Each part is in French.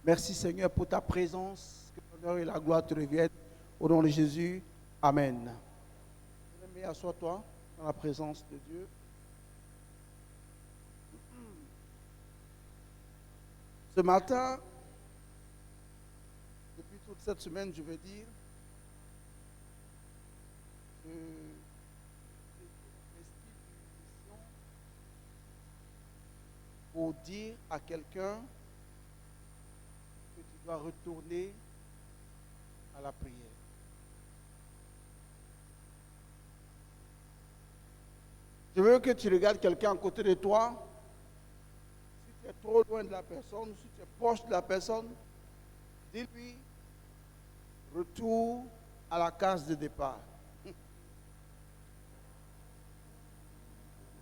Merci Seigneur pour ta présence. Que l'honneur et la gloire te reviennent. Au nom de Jésus. Amen. Bien-aimé, assois-toi dans la présence de Dieu. Ce matin, depuis toute cette semaine, je veux dire, pour dire à quelqu'un que tu dois retourner à la prière. Je veux que tu regardes quelqu'un à côté de toi. Si tu es trop loin de la personne, si tu es proche de la personne, dis-lui, retour à la case de départ.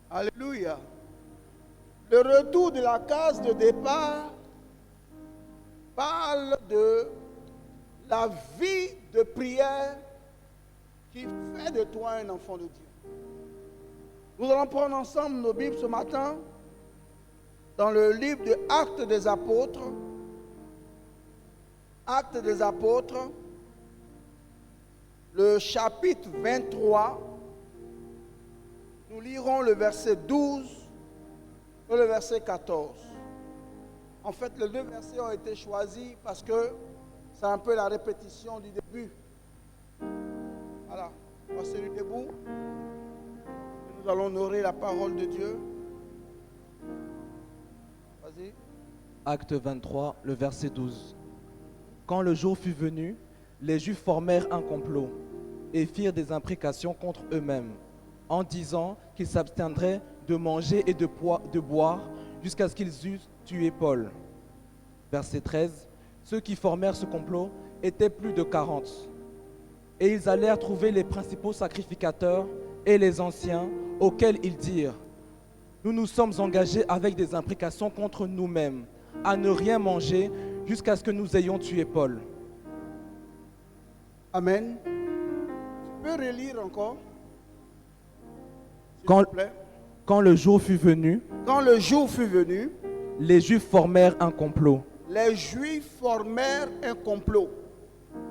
Alléluia. Le retour de la case de départ parle de la vie de prière qui fait de toi un enfant de Dieu. Nous allons prendre ensemble nos Bibles ce matin dans le livre de Actes des Apôtres. Actes des Apôtres, le chapitre 23. Nous lirons le verset 12 et le verset 14. En fait, les deux versets ont été choisis parce que c'est un peu la répétition du début. Voilà, voici le debout. Nous allons honorer la parole de Dieu. Vas-y. Acte 23, le verset 12. Quand le jour fut venu, les Juifs formèrent un complot et firent des imprécations contre eux-mêmes, en disant qu'ils s'abstiendraient de manger et de boire jusqu'à ce qu'ils eussent tué Paul. Verset 13. Ceux qui formèrent ce complot étaient plus de 40. Et ils allèrent trouver les principaux sacrificateurs et les anciens, auxquels ils dirent: nous nous sommes engagés avec des imprécations contre nous-mêmes, à ne rien manger jusqu'à ce que nous ayons tué Paul. Amen. Tu peux relire encore, s'il te plaît. Quand le jour fut venu, les Juifs formèrent un complot. Les Juifs formèrent un complot.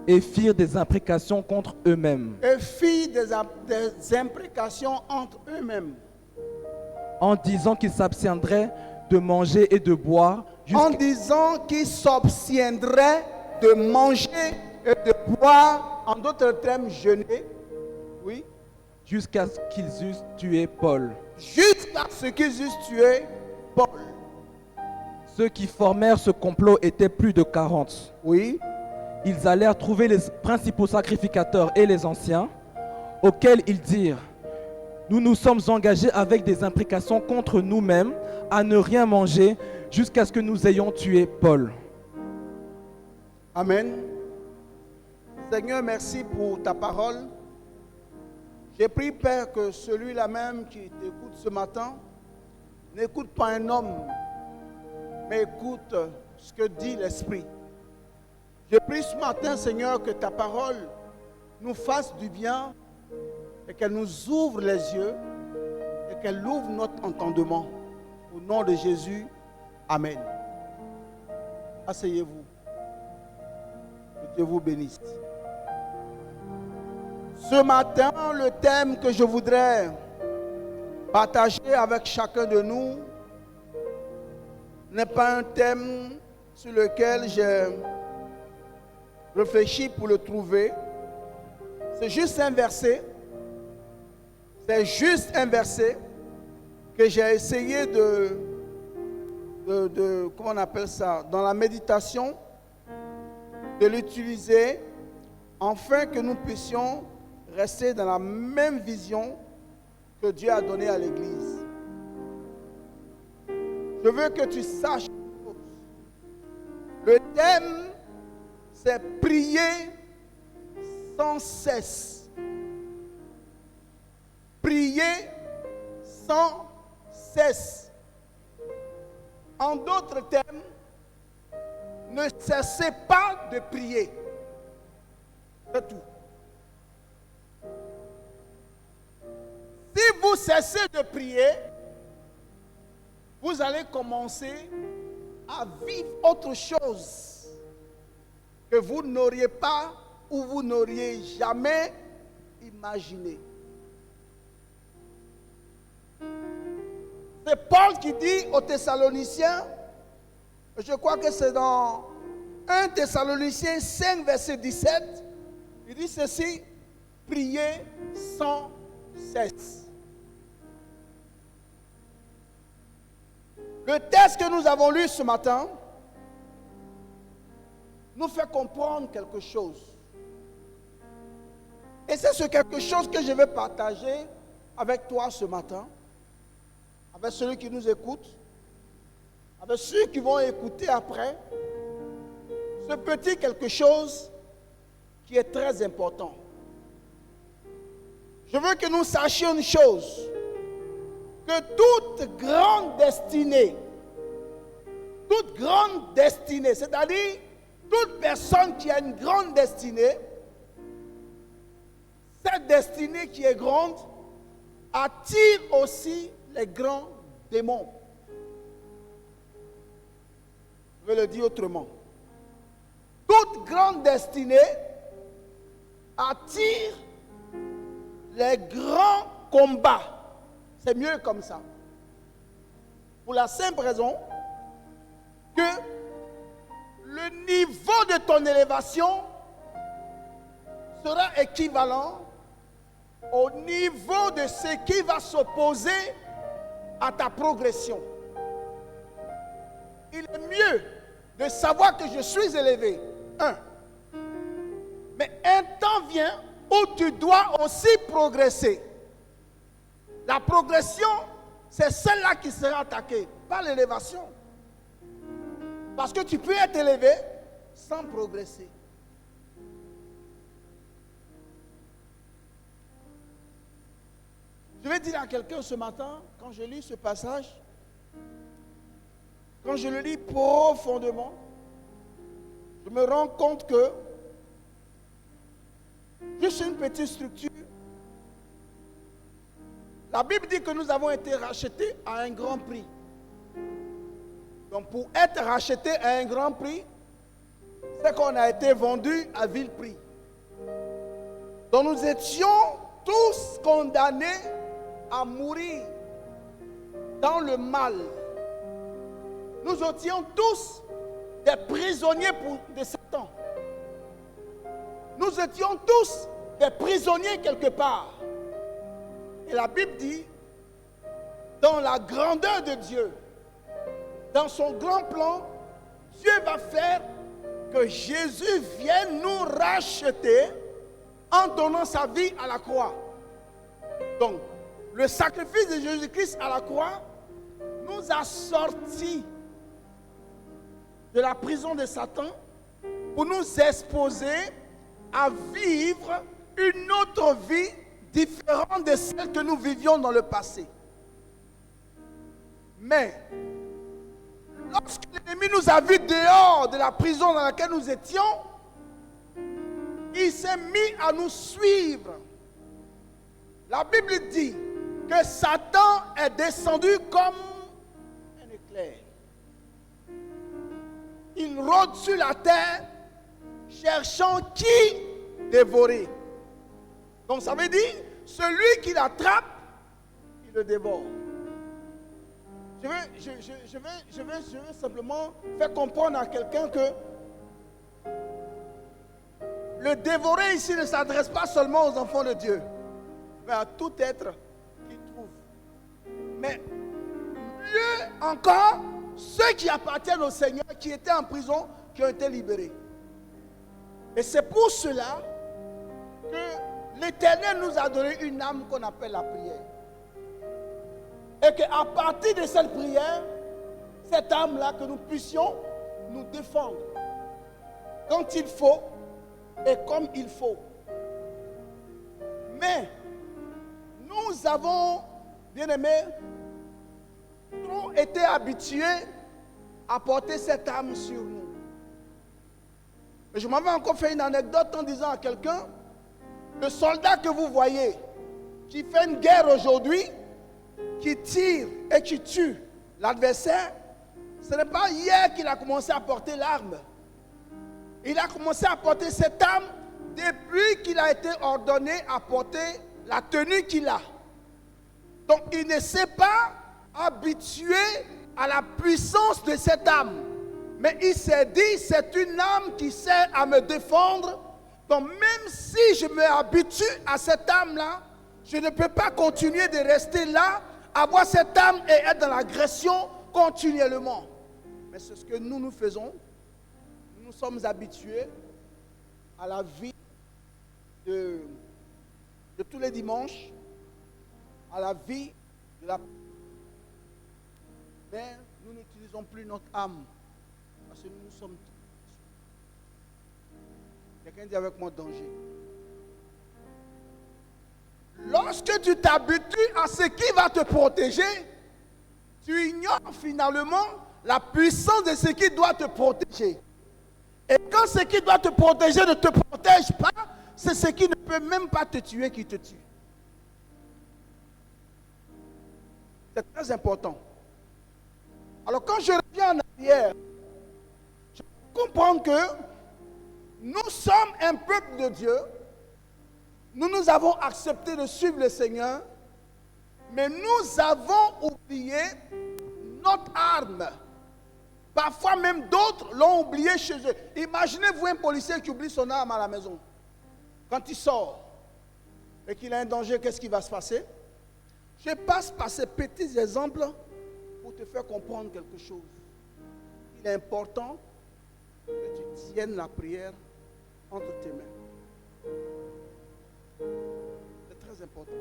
Et firent des imprécations contre eux-mêmes. Et firent des imprécations entre eux-mêmes. En disant qu'ils s'abstiendraient de manger et de boire. En disant qu'ils s'abstiendraient de manger et de boire, en d'autres termes, jeûner. Oui. Jusqu'à ce qu'ils eussent tué Paul. Jusqu'à ce qu'ils eussent tué Paul. Ceux qui formèrent ce complot étaient plus de 40. Oui. Ils allèrent trouver les principaux sacrificateurs et les anciens, auxquels ils dirent: nous nous sommes engagés avec des imprécations contre nous-mêmes à ne rien manger jusqu'à ce que nous ayons tué Paul. Amen. Seigneur, merci pour ta parole. J'ai prié, Père, que celui-là même qui t'écoute ce matin n'écoute pas un homme, mais écoute ce que dit l'Esprit. Je prie ce matin, Seigneur, que ta parole nous fasse du bien et qu'elle nous ouvre les yeux et qu'elle ouvre notre entendement. Au nom de Jésus, Amen. Asseyez-vous. Que Dieu vous bénisse. Ce matin, le thème que je voudrais partager avec chacun de nous n'est pas un thème sur lequel j'ai réfléchi pour le trouver. C'est juste un verset. C'est juste un verset que j'ai essayé comment on appelle ça, dans la méditation, de l'utiliser afin que nous puissions rester dans la même vision que Dieu a donnée à l'Église. Je veux que tu saches une chose. Le thème, c'est prier sans cesse. Prier sans cesse. En d'autres termes, ne cessez pas de prier. C'est tout. Si vous cessez de prier, vous allez commencer à vivre autre chose. que vous n'auriez pas ou vous n'auriez jamais imaginé. C'est Paul qui dit aux Thessaloniciens, je crois que c'est dans 1 Thessaloniciens 5, verset 17, il dit ceci, priez sans cesse. Le texte que nous avons lu ce matin nous fait comprendre quelque chose. Et c'est ce quelque chose que je vais partager avec toi ce matin, avec celui qui nous écoute, avec ceux qui vont écouter après. Ce petit quelque chose qui est très important. Je veux que nous sachions une chose, que toute grande destinée, c'est-à-dire toute personne qui a une grande destinée, cette destinée qui est grande attire aussi les grands démons. Je vais le dire autrement. Toute grande destinée attire les grands combats. C'est mieux comme ça. Pour la simple raison que le niveau de ton élévation sera équivalent au niveau de ce qui va s'opposer à ta progression. Il est mieux de savoir que je suis élevé. Mais un temps vient où tu dois aussi progresser. La progression, c'est celle-là qui sera attaquée, pas l'élévation. Parce que tu peux être élevé sans progresser. Je vais dire à quelqu'un ce matin, quand je lis ce passage, quand je le lis profondément, je me rends compte que juste une petite structure. La Bible dit que nous avons été rachetés à un grand prix. Donc pour être rachetés à un grand prix, c'est qu'on a été vendus à vil prix. Donc nous étions tous condamnés à mourir dans le mal. Nous étions tous des prisonniers de Satan. Nous étions tous des prisonniers quelque part. Et la Bible dit, dans la grandeur de Dieu, dans son grand plan, Dieu va faire que Jésus vienne nous racheter en donnant sa vie à la croix. Donc, le sacrifice de Jésus-Christ à la croix nous a sortis de la prison de Satan pour nous exposer à vivre une autre vie différente de celle que nous vivions dans le passé. Mais, lorsque l'ennemi nous a vus dehors de la prison dans laquelle nous étions, il s'est mis à nous suivre. La Bible dit que Satan est descendu comme un éclair. Il rôde sur la terre, cherchant qui dévorer. Donc ça veut dire, celui qui l'attrape, il le dévore. Je veux simplement faire comprendre à quelqu'un que le dévorer ici ne s'adresse pas seulement aux enfants de Dieu, mais à tout être qui trouve. Mais mieux encore, ceux qui appartiennent au Seigneur, qui étaient en prison, qui ont été libérés. Et c'est pour cela que l'Éternel nous a donné une âme qu'on appelle la prière. Et qu'à partir de cette prière, cette âme-là, que nous puissions nous défendre quand il faut et comme il faut. Mais nous avons, bien aimés, trop été habitués à porter cette âme sur nous. Et je m'avais encore fait une anecdote en disant à quelqu'un, le soldat que vous voyez, qui fait une guerre aujourd'hui, qui tire et qui tue l'adversaire, ce n'est pas hier qu'il a commencé à porter l'arme. Il a commencé à porter cette âme depuis qu'il a été ordonné à porter la tenue qu'il a. Donc il ne s'est pas habitué à la puissance de cette âme. Mais il s'est dit, c'est une âme qui sert à me défendre. Donc même si je me habitue à cette âme-là, je ne peux pas continuer de rester là, avoir cette âme et être dans l'agression continuellement. Mais c'est ce que nous faisons. Nous sommes habitués à la vie de tous les dimanches, à la vie de la... Mais nous n'utilisons plus notre âme, parce que nous sommes... Quelqu'un dit avec moi danger. Lorsque tu t'habitues à ce qui va te protéger, tu ignores finalement la puissance de ce qui doit te protéger. Et quand ce qui doit te protéger ne te protège pas, c'est ce qui ne peut même pas te tuer qui te tue. C'est très important. Alors quand je reviens en arrière, je comprends que nous sommes un peuple de Dieu. Nous avons accepté de suivre le Seigneur, mais nous avons oublié notre arme. Parfois même d'autres l'ont oublié chez eux. Imaginez-vous un policier qui oublie son arme à la maison. Quand il sort et qu'il a un danger, qu'est-ce qui va se passer? Je passe par ces petits exemples pour te faire comprendre quelque chose. Il est important que tu tiennes la prière entre tes mains. C'est très important.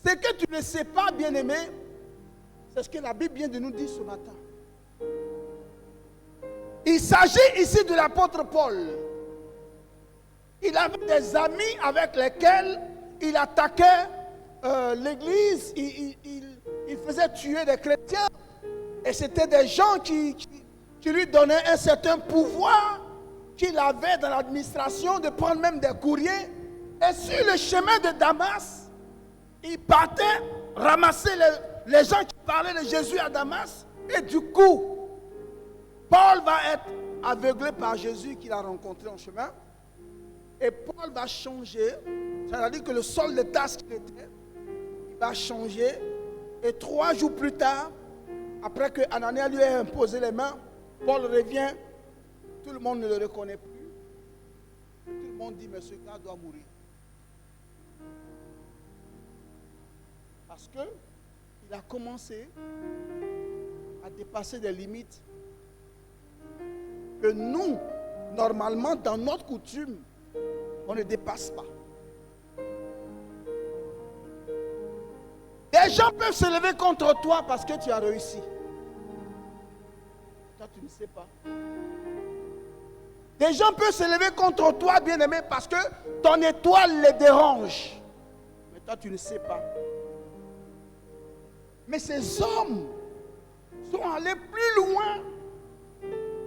Ce que tu ne sais pas, bien-aimé, c'est ce que la Bible vient de nous dire ce matin. Il s'agit ici de l'apôtre Paul. Il avait des amis avec lesquels il attaquait l'église, il faisait tuer des chrétiens. Et c'était des gens qui lui donnaient un certain pouvoir qu'il avait dans l'administration de prendre même des courriers. Et sur le chemin de Damas, il partait ramasser les gens qui parlaient de Jésus à Damas. Et du coup, Paul va être aveuglé par Jésus qu'il a rencontré en chemin. Et Paul va changer. Ça veut dire que le sol de tasse qu'il était, il va changer. Et 3 jours plus tard, après que Anania lui ait imposé les mains, Paul revient. Tout le monde ne le reconnaît plus. Tout le monde dit, mais ce gars doit mourir. Parce qu'il a commencé à dépasser des limites que nous, normalement, dans notre coutume, on ne dépasse pas. Des gens peuvent se lever contre toi parce que tu as réussi. Toi, tu ne sais pas. Des gens peuvent se lever contre toi, bien-aimé, parce que ton étoile les dérange. Mais toi, tu ne sais pas. Mais ces hommes sont allés plus loin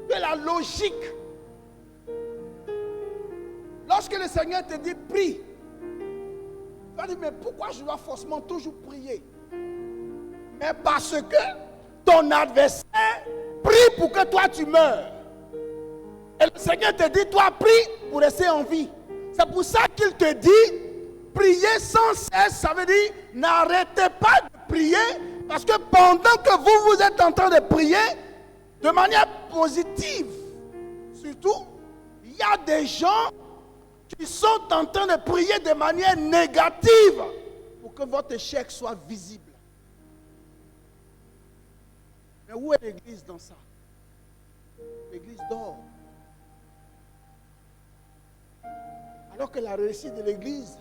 que la logique. Lorsque le Seigneur te dit prie, tu vas dire, mais pourquoi je dois forcément toujours prier? Mais parce que ton adversaire prie pour que toi tu meurs. Et le Seigneur te dit, toi prie pour rester en vie. C'est pour ça qu'il te dit, prier sans cesse, ça veut dire, n'arrêtez pas de prier, parce que pendant que vous êtes en train de prier, de manière positive, surtout, il y a des gens qui sont en train de prier de manière négative pour que votre échec soit visible. Mais où est l'église dans ça? L'église dort. Alors que la réussite de l'église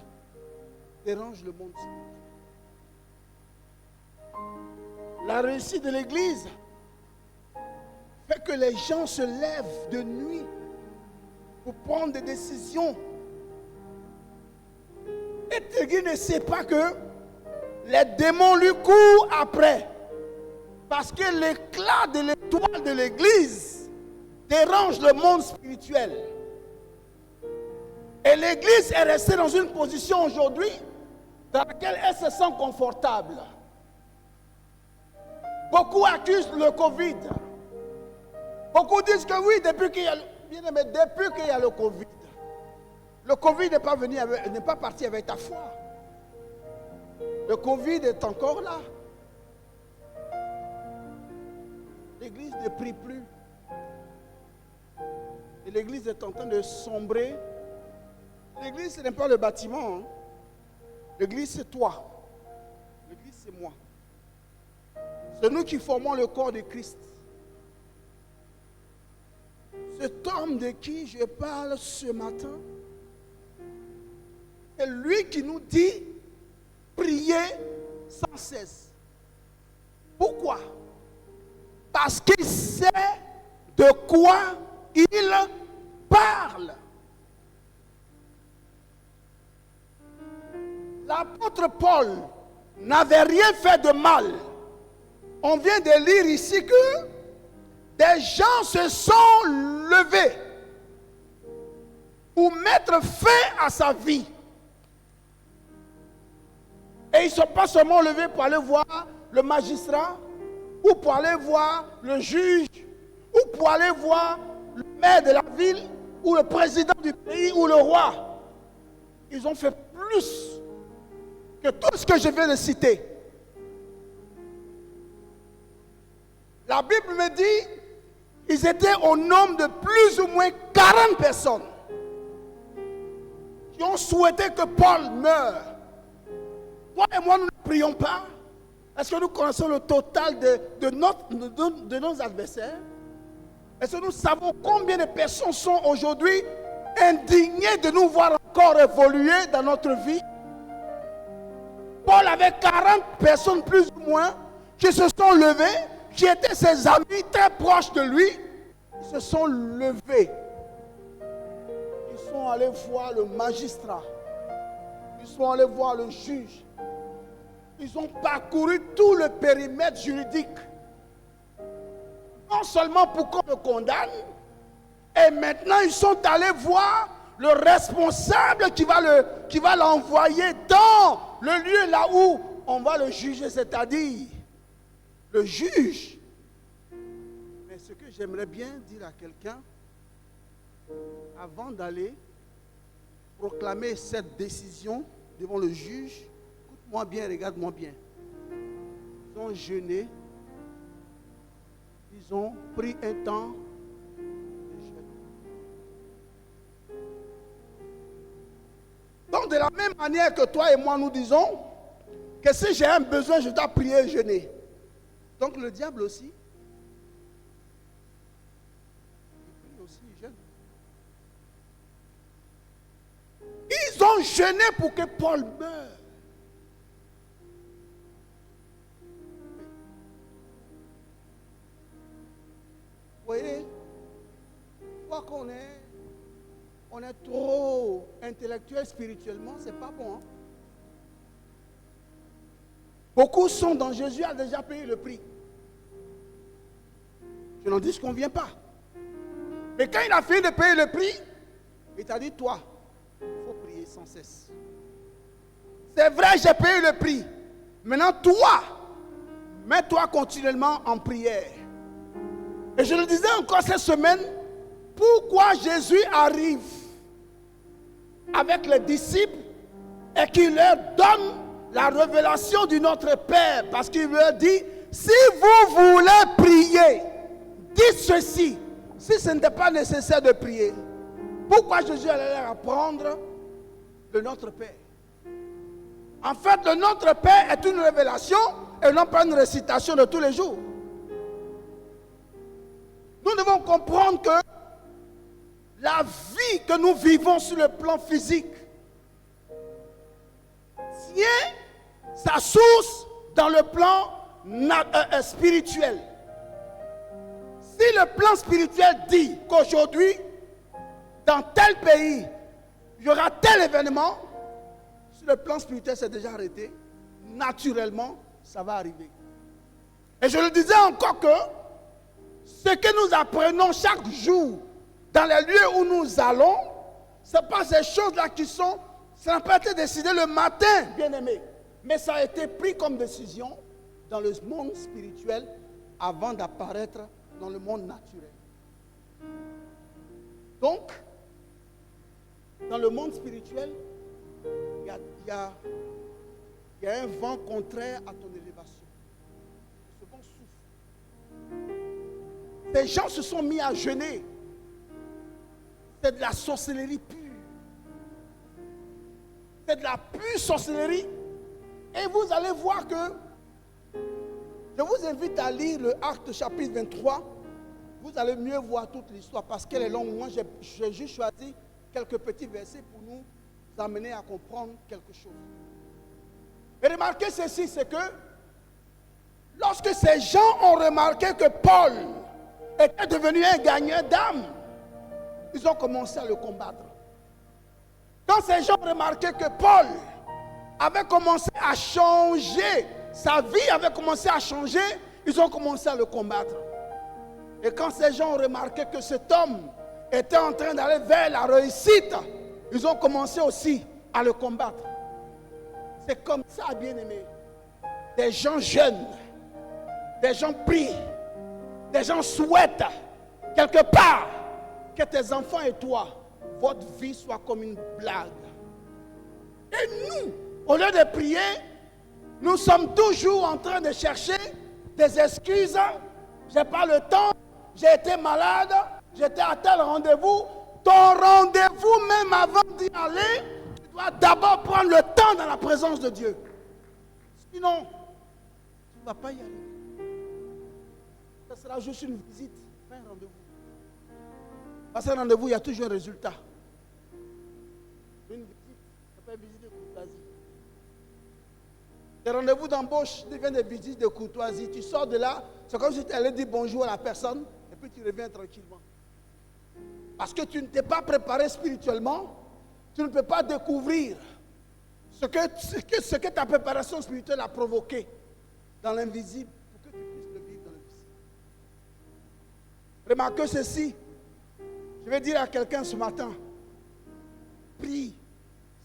dérange le monde spirituel. La réussite de l'église fait que les gens se lèvent de nuit pour prendre des décisions. Et l'église ne sait pas que les démons lui courent après. Parce que l'éclat de l'étoile de l'église dérange le monde spirituel. Et l'église est restée dans une position aujourd'hui dans laquelle elle se sent confortable. Beaucoup accusent le Covid. Beaucoup disent que oui, depuis qu'il y a le Covid. Le Covid n'est pas parti avec ta foi. Le Covid est encore là. L'église ne prie plus. Et l'église est en train de sombrer. L'église, ce n'est pas le bâtiment. Hein. L'église, c'est toi. L'église, c'est moi. C'est nous qui formons le corps de Christ. Cet homme de qui je parle ce matin, c'est lui qui nous dit prier sans cesse. Pourquoi? Parce qu'il sait de quoi il parle. L'apôtre Paul n'avait rien fait de mal. On vient de lire ici que des gens se sont levés pour mettre fin à sa vie. Et ils ne sont pas seulement levés pour aller voir le magistrat, ou pour aller voir le juge, ou pour aller voir le maire de la ville, ou le président du pays, ou le roi. Ils ont fait plus que tout ce que je viens de citer. La Bible me dit, ils étaient au nombre de plus ou moins 40 personnes qui ont souhaité que Paul meure. Toi et moi, nous ne prions pas. Est-ce que nous connaissons le total de nos adversaires? Est-ce que nous savons combien de personnes sont aujourd'hui indignées de nous voir encore évoluer dans notre vie? Paul avait 40 personnes plus ou moins qui se sont levées, qui étaient ses amis très proches de lui. Ils se sont levés. Ils sont allés voir le magistrat. Ils sont allés voir le juge. Ils ont parcouru tout le périmètre juridique. Non seulement pour qu'on le condamne, et maintenant ils sont allés voir le responsable qui va l'envoyer dans le lieu là où on va le juger, c'est-à-dire le juge. Mais ce que j'aimerais bien dire à quelqu'un, avant d'aller proclamer cette décision devant le juge, écoute-moi bien, regarde-moi bien. Ils ont jeûné, ils ont pris un temps de jeûne. Donc de la même manière que toi et moi nous disons que si j'ai un besoin, je dois prier et jeûner. Donc le diable aussi, il prie aussi, il jeûne. Ils ont jeûné pour que Paul meure. Vous voyez, quoi qu'on est trop intellectuel spirituellement, c'est pas bon. Hein? Beaucoup sont dans Jésus a déjà payé le prix. Je n'en dis qu'on ne vient pas. Mais quand il a fini de payer le prix, il t'a dit, toi, il faut prier sans cesse. C'est vrai, j'ai payé le prix. Maintenant, toi, mets-toi continuellement en prière. Et je le disais encore cette semaine, pourquoi Jésus arrive avec les disciples et qu'il leur donne la révélation du Notre Père, parce qu'il leur dit, si vous voulez prier, dites ceci. Si ce n'était pas nécessaire de prier, pourquoi Jésus allait leur apprendre le Notre Père? En fait, le Notre Père est une révélation et non pas une récitation de tous les jours. Nous devons comprendre que la vie que nous vivons sur le plan physique tient sa source dans le plan spirituel. Si le plan spirituel dit qu'aujourd'hui, dans tel pays, il y aura tel événement, si le plan spirituel s'est déjà arrêté, naturellement, ça va arriver. Et je le disais encore que ce que nous apprenons chaque jour dans les lieux où nous allons, ce n'est pas ces choses-là qui sont, ça n'a pas été décidé le matin, bien aimé, mais ça a été pris comme décision dans le monde spirituel avant d'apparaître dans le monde naturel. Donc, dans le monde spirituel, il y a un vent contraire à ton élévation. Ce vent souffle. Ces gens se sont mis à jeûner. C'est de la sorcellerie pure. C'est de la pure sorcellerie. Et vous allez voir que, je vous invite à lire le Acte chapitre 23. Vous allez mieux voir toute l'histoire parce qu'elle est longue. Moi, j'ai juste choisi quelques petits versets pour nous amener à comprendre quelque chose. Et remarquez ceci, c'est que lorsque ces gens ont remarqué que Paul était devenu un gagneur d'âme, ils ont commencé à le combattre. Quand ces gens ont remarqué que Paul avait commencé à changer, sa vie avait commencé à changer, ils ont commencé à le combattre. Et quand ces gens ont remarqué que cet homme était en train d'aller vers la réussite, ils ont commencé aussi à le combattre. C'est comme ça, bien-aimés. Des gens jeunes, des gens prient, des gens souhaitent quelque part que tes enfants et toi, votre vie soit comme une blague. Et nous, au lieu de prier, nous sommes toujours en train de chercher des excuses. Je n'ai pas le temps, j'ai été malade, j'étais à tel rendez-vous. Ton rendez-vous, même avant d'y aller, tu dois d'abord prendre le temps dans la présence de Dieu. Sinon, tu ne vas pas y aller. Ça sera juste une visite, pas un rendez-vous. Parce qu'un rendez-vous, il y a toujours un résultat. Une visite, ça peut être une visite de courtoisie. Les rendez-vous d'embauche deviennent des visites de courtoisie. Tu sors de là, c'est comme si tu allais dire bonjour à la personne, et puis tu reviens tranquillement. Parce que tu ne t'es pas préparé spirituellement, tu ne peux pas découvrir ce que ta préparation spirituelle a provoqué dans l'invisible pour que tu puisses le vivre dans le visible. Remarquez ceci. Je vais dire à quelqu'un ce matin, prie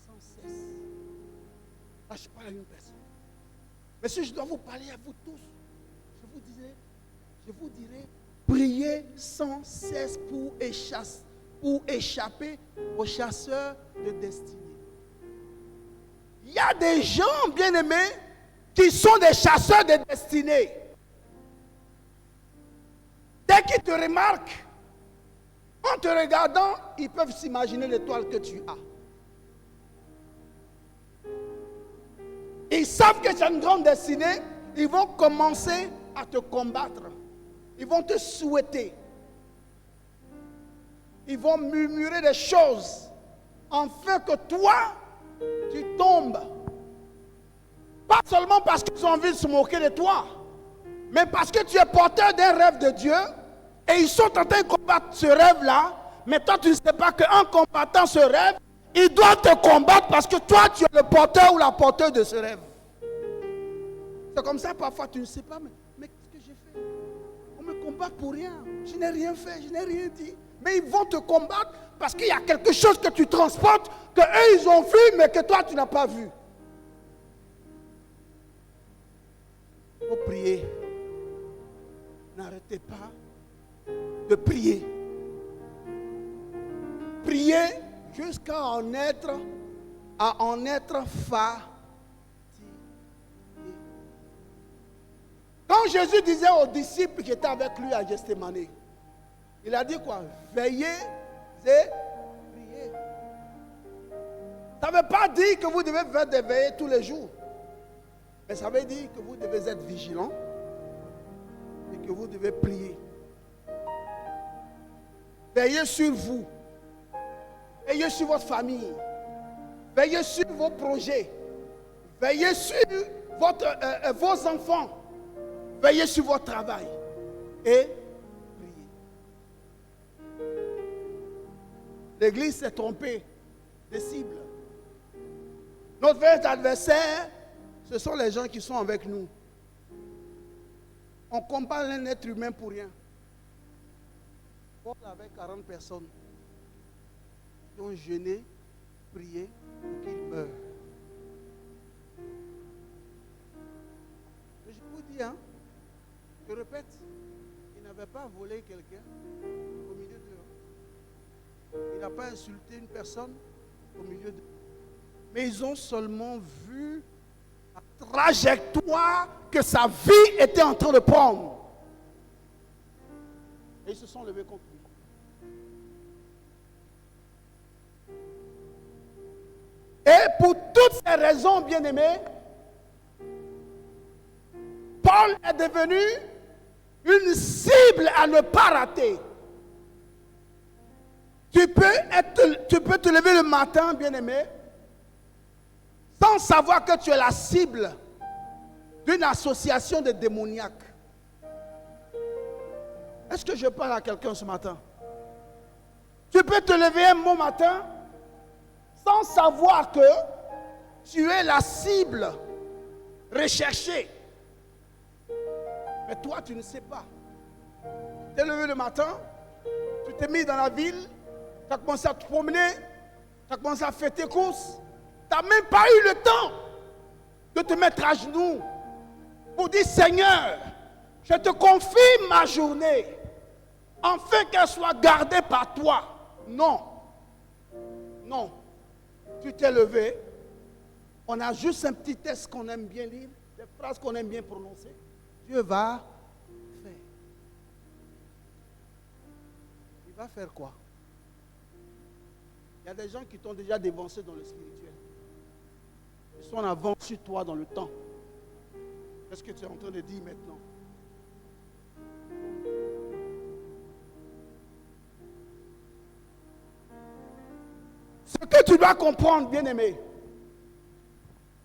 sans cesse. Là, je parle à une personne. Mais si je dois vous parler à vous tous, je vous dirais, priez sans cesse pour échapper aux chasseurs de destinée. Il y a des gens, bien-aimés, qui sont des chasseurs de destinée. Dès qu'ils te remarquent, en te regardant, ils peuvent s'imaginer l'étoile que tu as. Ils savent que tu as une grande destinée, ils vont commencer à te combattre. Ils vont te souhaiter. Ils vont murmurer des choses afin que toi, tu tombes. Pas seulement parce qu'ils ont envie de se moquer de toi, mais parce que tu es porteur d'un rêve de Dieu et ils sont en train de combattre ce rêve-là, mais toi tu ne sais pas qu'en combattant ce rêve, ils doivent te combattre parce que toi tu es le porteur ou la porteuse de ce rêve. C'est comme ça parfois tu ne sais pas, mais qu'est-ce que j'ai fait? On me combat pour rien, je n'ai rien fait, je n'ai rien dit. Mais ils vont te combattre parce qu'il y a quelque chose que tu transportes, que eux ils ont vu, mais que toi tu n'as pas vu. Il faut prier. N'arrêtez pas de prier. Priez jusqu'à en être fatigué. Quand Jésus disait aux disciples qui étaient avec lui à Gethsémani, il a dit quoi? Veillez et priez. Ça ne veut pas dire que vous devez faire des veillées tous les jours. Mais ça veut dire que vous devez être vigilant et que vous devez prier. Veillez sur vous. Veillez sur votre famille. Veillez sur vos projets. Veillez sur vos enfants. Veillez sur votre travail. Et priez. L'Église s'est trompée de cible. Notre vrai adversaire, ce sont les gens qui sont avec nous. On combat un être humain pour rien. Paul avait 40 personnes qui ont jeûné, prié pour qu'il meure. Mais je vous dis, je répète, il n'avait pas volé quelqu'un au milieu d'eux. n'a pas insulté une personne au milieu de... Mais ils ont seulement vu la trajectoire que sa vie était en train de prendre. Et ils se sont levés contre lui. Et pour toutes ces raisons, bien-aimés, Paul est devenu une cible à ne pas rater. Tu peux te lever le matin, bien-aimé, sans savoir que tu es la cible d'une association de démoniaques. Est-ce que je parle à quelqu'un ce matin? Tu peux te lever un bon matin sans savoir que tu es la cible recherchée. Mais toi, tu ne sais pas. Tu t'es levé le matin, tu t'es mis dans la ville, tu as commencé à te promener, tu as commencé à faire tes courses. Tu n'as même pas eu le temps de te mettre à genoux pour dire, Seigneur, je te confie ma journée, afin qu'elle soit gardée par toi. Non. Non. Tu t'es levé. On a juste un petit texte qu'on aime bien lire, des phrases qu'on aime bien prononcer. Dieu va faire. Il va faire quoi? Il y a des gens qui t'ont déjà dévancé dans le spirituel. Ils sont en avance sur toi dans le temps. Qu'est-ce que tu es en train de dire maintenant? Ce que tu dois comprendre, bien-aimé,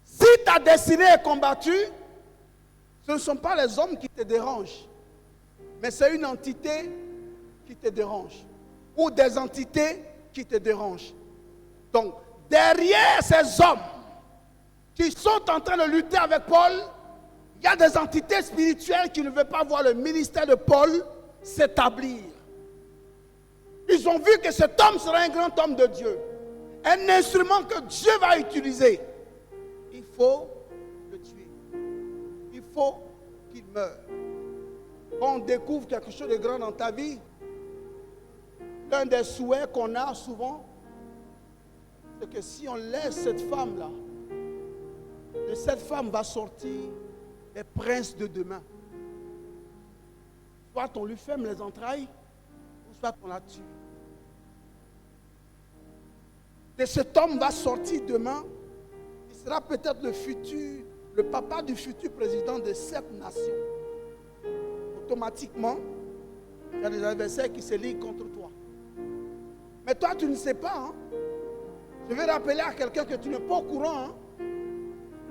si ta destinée est combattue, ce ne sont pas les hommes qui te dérangent, mais c'est une entité qui te dérange, ou des entités qui te dérangent. Donc, derrière ces hommes qui sont en train de lutter avec Paul, il y a des entités spirituelles qui ne veulent pas voir le ministère de Paul s'établir. Ils ont vu que cet homme sera un grand homme de Dieu, un instrument que Dieu va utiliser. Il faut le tuer. Il faut qu'il meure. Quand on découvre quelque chose de grand dans ta vie, l'un des souhaits qu'on a souvent, c'est que si on laisse cette femme-là, de cette femme va sortir les princes de demain. Soit on lui ferme les entrailles, ou soit on la tue. De cet homme va sortir demain, il sera peut-être le papa du futur président de cette nation. Automatiquement, il y a des adversaires qui se liguent contre toi. Mais toi, tu ne sais pas. Hein? Je vais rappeler à quelqu'un que tu n'es pas au courant. Hein?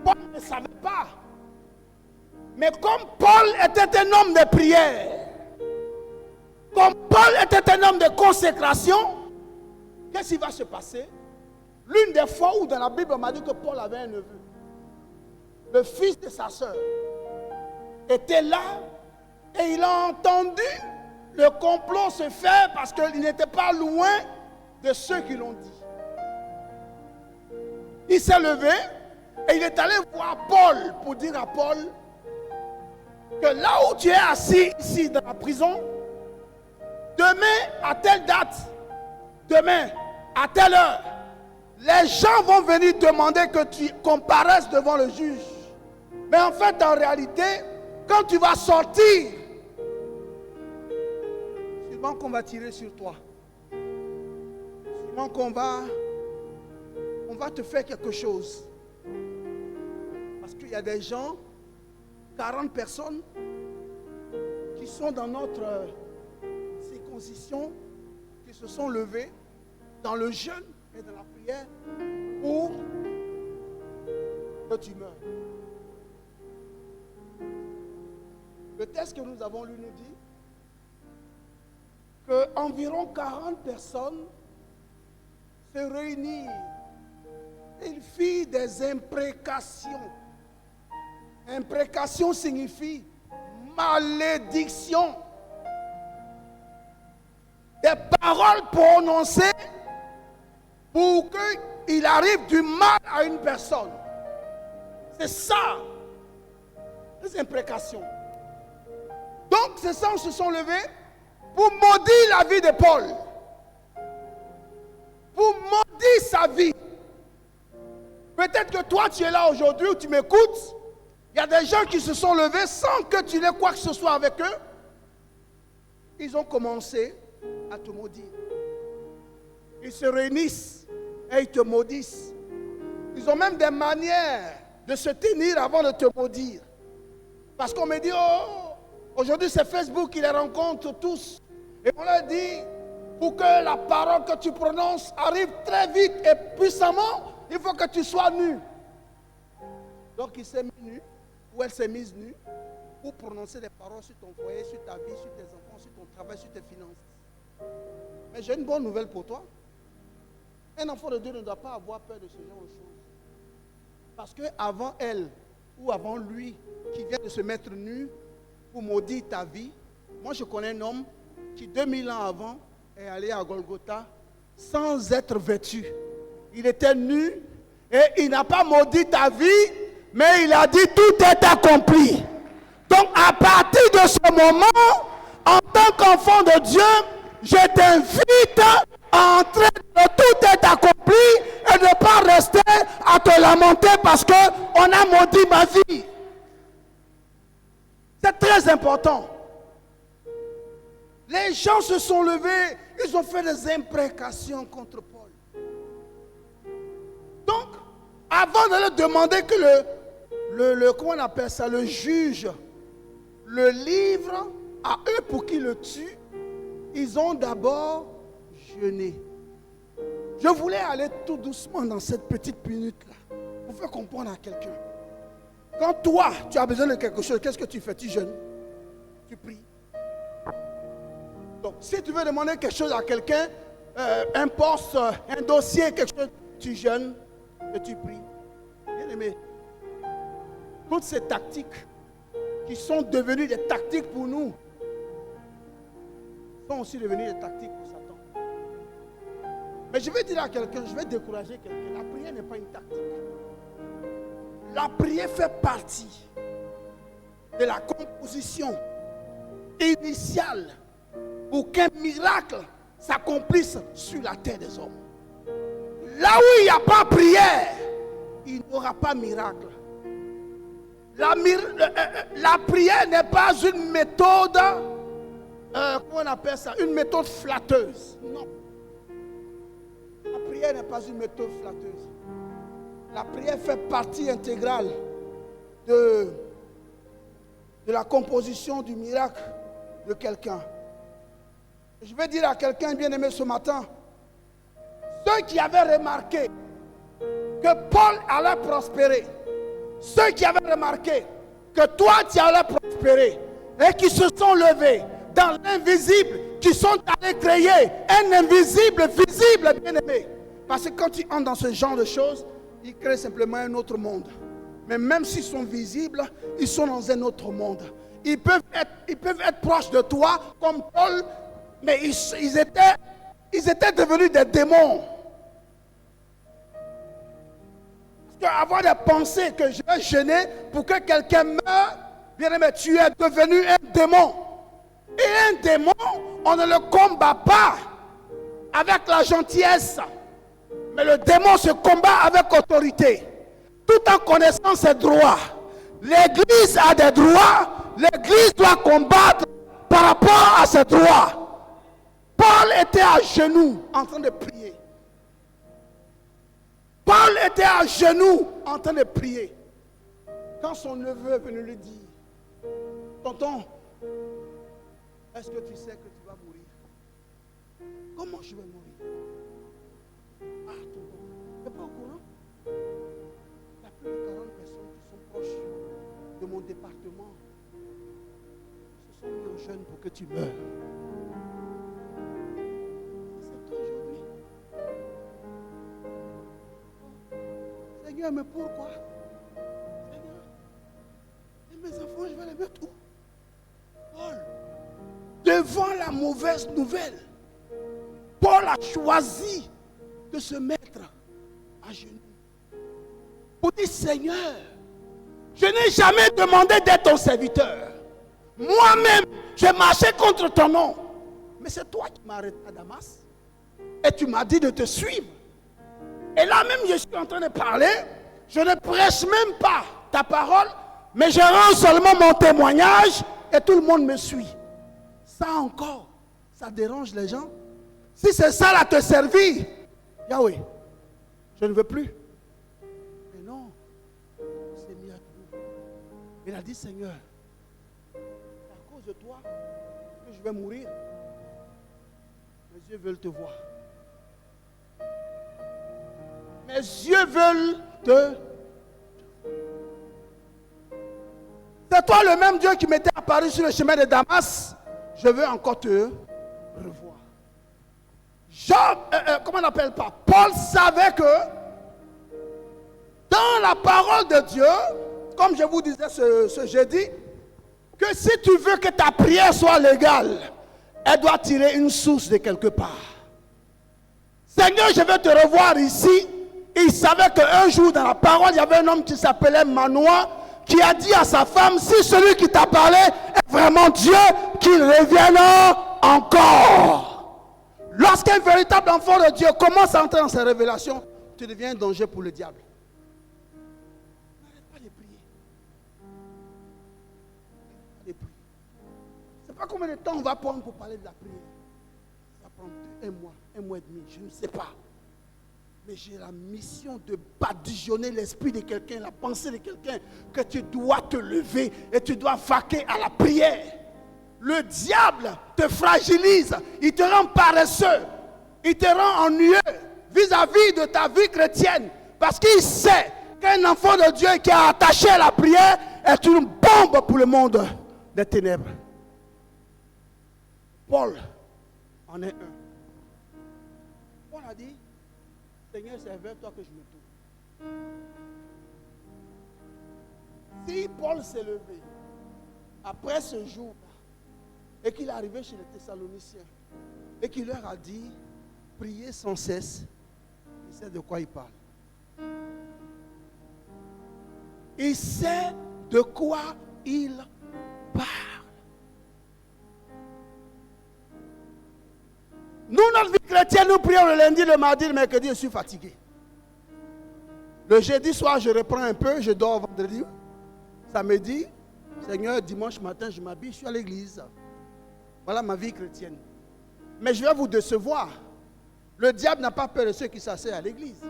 Paul ne savait pas. Mais comme Paul était un homme de prière, comme Paul était un homme de consécration, qu'est-ce qui va se passer? L'une des fois où dans la Bible on m'a dit que Paul avait un neveu, le fils de sa sœur, était là et il a entendu le complot se faire parce qu'il n'était pas loin de ceux qui l'ont dit. Il s'est levé et il est allé voir Paul pour dire à Paul que là où tu es assis ici dans la prison, demain à telle date, demain à telle heure, les gens vont venir demander que tu comparaisses devant le juge. Mais en fait, en réalité, quand tu vas sortir, sûrement qu'on va tirer sur toi. Sûrement qu'on va te faire quelque chose. Parce qu'il y a des gens, 40 personnes, qui sont dans notre circoncision, qui se sont levées dans le jeûne et dans la prière pour que tu meurs. Le texte que nous avons lu nous dit qu'environ 40 personnes se réunirent. Ils firent des imprécations. Imprécation signifie malédiction. Des paroles prononcées pour qu'il arrive du mal à une personne. C'est ça, les imprécations. Donc, ces gens se sont levés pour maudire la vie de Paul. vie. Peut-être que toi, tu es là aujourd'hui où tu m'écoutes. Il y a des gens qui se sont levés sans que tu aies quoi que ce soit avec eux. Ils ont commencé à te maudire. Ils se réunissent et ils te maudissent. Ils ont même des manières de se tenir avant de te maudire. Parce qu'on me dit, oh, aujourd'hui c'est Facebook qui les rencontre tous. Et on leur dit, pour que la parole que tu prononces arrive très vite et puissamment, il faut que tu sois nu. Donc il s'est mis nu, ou elle s'est mise nue, pour prononcer des paroles sur ton foyer, sur ta vie, sur tes enfants, sur ton travail, sur tes finances. Mais j'ai une bonne nouvelle pour toi. Un enfant de Dieu ne doit pas avoir peur de ce genre de choses. Parce qu'avant elle, ou avant lui, qui vient de se mettre nu pour maudire ta vie, moi je connais un homme qui 2000 ans avant est allé à Golgotha sans être vêtu. Il était nu et il n'a pas maudit ta vie, mais il a dit tout est accompli. Donc à partir de ce moment, en tant qu'enfant de Dieu, je t'invite à entrer dans tout est accompli et ne pas rester à te lamenter parce qu'on a maudit ma vie. C'est très important. Les gens se sont levés, ils ont fait des imprécations contre Paul. Donc, avant de leur demander que comment on appelle ça, le juge le livre à eux pour qu'ils le tuent, ils ont d'abord jeûné. Je voulais aller tout doucement dans cette petite minute-là pour faire comprendre à quelqu'un. Quand toi, tu as besoin de quelque chose, qu'est-ce que tu fais? Tu jeûnes, tu pries. Donc, si tu veux demander quelque chose à quelqu'un, un poste, un dossier, quelque chose, tu jeûnes et tu pries. Bien aimé, toutes ces tactiques qui sont devenues des tactiques pour nous, sont aussi devenues des tactiques pour Satan. Mais je vais dire à quelqu'un, je vais décourager quelqu'un, la prière n'est pas une tactique. La prière fait partie de la composition initiale pour qu'un miracle s'accomplisse sur la terre des hommes. Là où il n'y a pas prière, il n'y aura pas miracle. La prière n'est pas une méthode, comment on appelle ça, une méthode flatteuse. Non. La prière n'est pas une méthode flatteuse. La prière fait partie intégrale de la composition du miracle de quelqu'un. Je vais dire à quelqu'un bien aimé ce matin, ceux qui avaient remarqué que Paul allait prospérer, ceux qui avaient remarqué que toi tu allais prospérer et qui se sont levés dans l'invisible, qui sont allés créer un invisible visible, bien aimé. Parce que quand tu entres dans ce genre de choses, ils créent simplement un autre monde. Mais même s'ils sont visibles, ils sont dans un autre monde. Ils peuvent être proches de toi comme Paul, mais ils étaient devenus des démons. Avoir des pensées que je vais jeûner pour que quelqu'un meure, bien aimé, tu es devenu un démon. Et un démon, on ne le combat pas avec la gentillesse, mais le démon se combat avec autorité, tout en connaissant ses droits. L'Église a des droits, l'Église doit combattre par rapport à ses droits. Paul était à genoux en train de prier. Paul était à genoux en train de prier. Quand son neveu est venu lui dire, tonton, est-ce que tu sais que tu vas mourir? Comment je vais mourir? Ah, tonton, tu n'es pas au courant? Il y a plus de 40 personnes qui sont proches de mon département. Ils se sont mis au jeûne pour que tu meurs. C'est toi aujourd'hui. Seigneur, mais pourquoi? Seigneur, et mes enfants, je vais les mettre où? Paul, devant la mauvaise nouvelle, Paul a choisi de se mettre à genoux pour dire, Seigneur, je n'ai jamais demandé d'être ton serviteur. Moi-même, j'ai marché contre ton nom. Mais c'est toi qui m'as arrêté à Damas. Et tu m'as dit de te suivre. Et là même, je suis en train de parler. Je ne prêche même pas ta parole, mais je rends seulement mon témoignage et tout le monde me suit. Ça encore, ça dérange les gens. Si c'est ça là te servir, Yahweh, je ne veux plus. Mais non, il s'est mis à genoux. Il a dit, Seigneur, c'est à cause de toi que je vais mourir. Mes yeux veulent te voir. Mes yeux veulent te... C'est toi le même Dieu qui m'était apparu sur le chemin de Damas. Je veux encore te revoir. Comment on appelle pas? Paul savait que dans la parole de Dieu, comme je vous disais ce jeudi, que si tu veux que ta prière soit légale, elle doit tirer une source de quelque part. Seigneur, je veux te revoir ici. Il savait qu'un jour dans la parole, il y avait un homme qui s'appelait Manoah, qui a dit à sa femme, si celui qui t'a parlé est vraiment Dieu, qu'il revienne encore. Lorsqu'un véritable enfant de Dieu commence à entrer dans ses révélations, tu deviens un danger pour le diable. N'arrête pas de prier. C'est pas combien de temps on va prendre pour parler de la prière. Ça va prendre un mois et demi, je ne sais pas. Mais j'ai la mission de badigeonner l'esprit de quelqu'un, la pensée de quelqu'un, que tu dois te lever et tu dois vaquer à la prière. Le diable te fragilise, il te rend paresseux, il te rend ennuyeux vis-à-vis de ta vie chrétienne. Parce qu'il sait qu'un enfant de Dieu qui est attaché à la prière est une bombe pour le monde des ténèbres. Paul en est un. Paul a dit, Seigneur, c'est vers toi que je me tourne. Si Paul s'est levé après ce jour et qu'il est arrivé chez les Thessaloniciens et qu'il leur a dit, priez sans cesse, il sait de quoi il parle. Il sait de quoi il parle. Nous, notre vie chrétienne, nous prions le lundi, le mardi, le mercredi, je suis fatigué. Le jeudi soir, je reprends un peu, je dors vendredi. Samedi, Seigneur, dimanche matin, je m'habille, je suis à l'église. Voilà ma vie chrétienne. Mais je vais vous décevoir. Le diable n'a pas peur de ceux qui s'asseyent à l'église.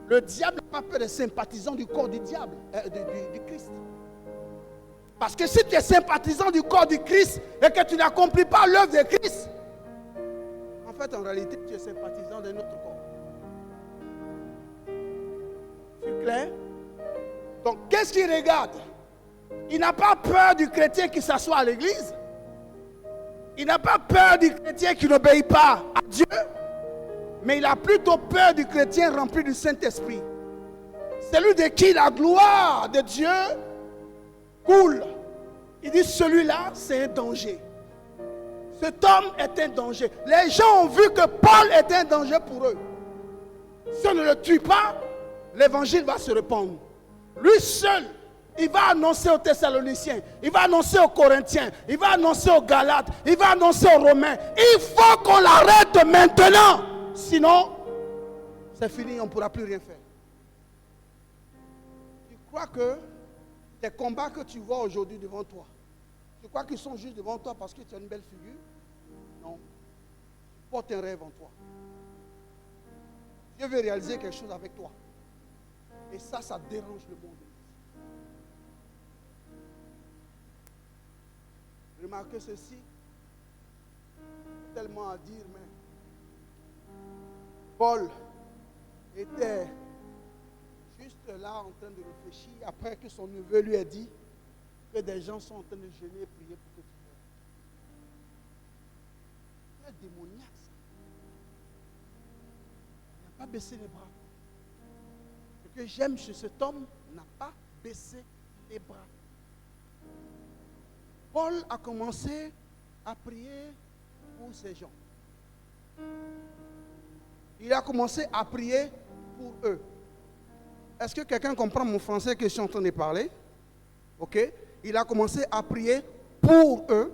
Le diable n'a pas peur des sympathisants du corps du diable, du Christ. Parce que si tu es sympathisant du corps du Christ et que tu n'accomplis pas l'œuvre de Christ, en fait, en réalité, tu es sympathisant d'un autre corps. C'est clair? Donc, qu'est-ce qu'il regarde? Il n'a pas peur du chrétien qui s'assoit à l'église. Il n'a pas peur du chrétien qui n'obéit pas à Dieu. Mais il a plutôt peur du chrétien rempli du Saint-Esprit. Celui de qui la gloire de Dieu coule. Il dit, celui-là, c'est un danger. Cet homme est un danger. Les gens ont vu que Paul est un danger pour eux. Si on ne le tue pas, l'évangile va se répandre. Lui seul, il va annoncer aux Thessaloniciens, il va annoncer aux Corinthiens, il va annoncer aux Galates, il va annoncer aux Romains. Il faut qu'on l'arrête maintenant. Sinon, c'est fini, on ne pourra plus rien faire. Tu crois que tes combats que tu vois aujourd'hui devant toi, tu crois qu'ils sont juste devant toi parce que tu as une belle figure? Non. Tu portes un rêve en toi. Dieu veut réaliser quelque chose avec toi. Et ça dérange le monde. Remarquez ceci. Tellement à dire, mais Paul était juste là en train de réfléchir après que son neveu lui a dit que des gens sont en train de jeûner et prier pour que tu meurs. C'est démoniaque ça. Il n'a pas baissé les bras. Ce que j'aime chez cet homme, n'a pas baissé les bras. Paul a commencé à prier pour ces gens. Il a commencé à prier pour eux. Est-ce que quelqu'un comprend mon français que je suis en train de parler? Ok. Il a commencé à prier pour eux,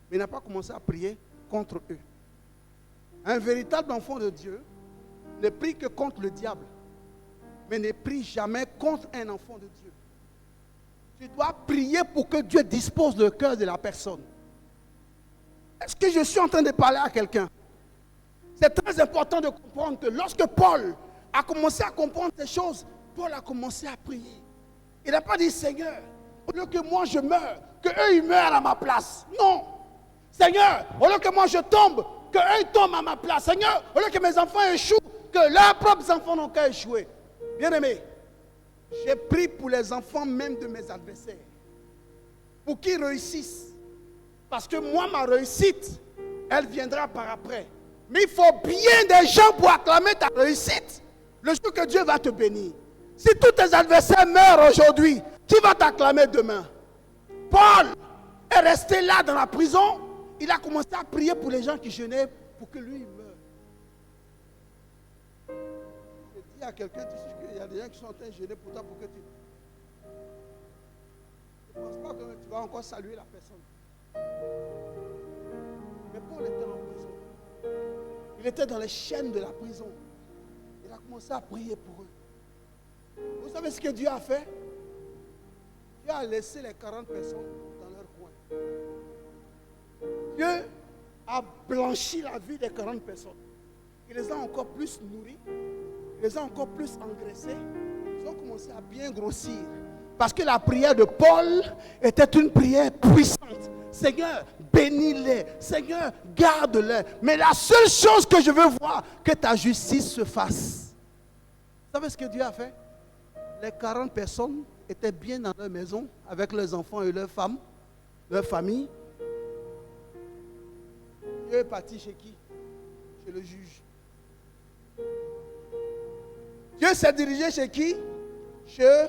mais il n'a pas commencé à prier contre eux. Un véritable enfant de Dieu Ne prie que contre le diable. Mais ne prie jamais contre un enfant de Dieu. Tu dois prier pour que Dieu dispose le cœur de la personne. Est-ce que je suis en train de parler à quelqu'un? C'est très important de comprendre que lorsque Paul a commencé à comprendre ces choses, Paul a commencé à prier. Il n'a pas dit, Seigneur, au lieu que moi je meure, qu'eux ils meurent à ma place. Non. Seigneur, au lieu que moi je tombe, qu'eux ils tombent à ma place. Seigneur, au lieu que mes enfants échouent, que leurs propres enfants n'ont qu'à échouer. Bien-aimé, j'ai prié pour les enfants même de mes adversaires, pour qu'ils réussissent. Parce que moi, ma réussite, elle viendra par après. Mais il faut bien des gens pour acclamer ta réussite. Le jour que Dieu va te bénir. Si tous tes adversaires meurent aujourd'hui, qui va t'acclamer demain? Paul est resté là dans la prison. Il a commencé à prier pour les gens qui jeûnaient pour que lui meure. Je dis à quelqu'un, tu sais qu'il y a des gens qui sont en train de jeûner pour toi pour que tu... Ne pense pas que tu vas encore saluer la personne. Mais Paul était en prison. Il était dans les chaînes de la prison. Il a commencé à prier pour eux. Vous savez ce que Dieu a fait? Dieu a laissé les 40 personnes dans leur coin. Dieu a blanchi la vie des 40 personnes. Il les a encore plus nourris. Il les a encore plus engraissés. Ils ont commencé à bien grossir. Parce que la prière de Paul était une prière puissante. Seigneur, bénis-les. Seigneur, garde-les. Mais la seule chose que je veux voir, que ta justice se fasse. Vous savez ce que Dieu a fait? Les 40 personnes étaient bien dans leur maison, avec leurs enfants et leurs femmes, leur famille. Dieu est parti chez qui? Chez le juge. Dieu s'est dirigé chez qui? Chez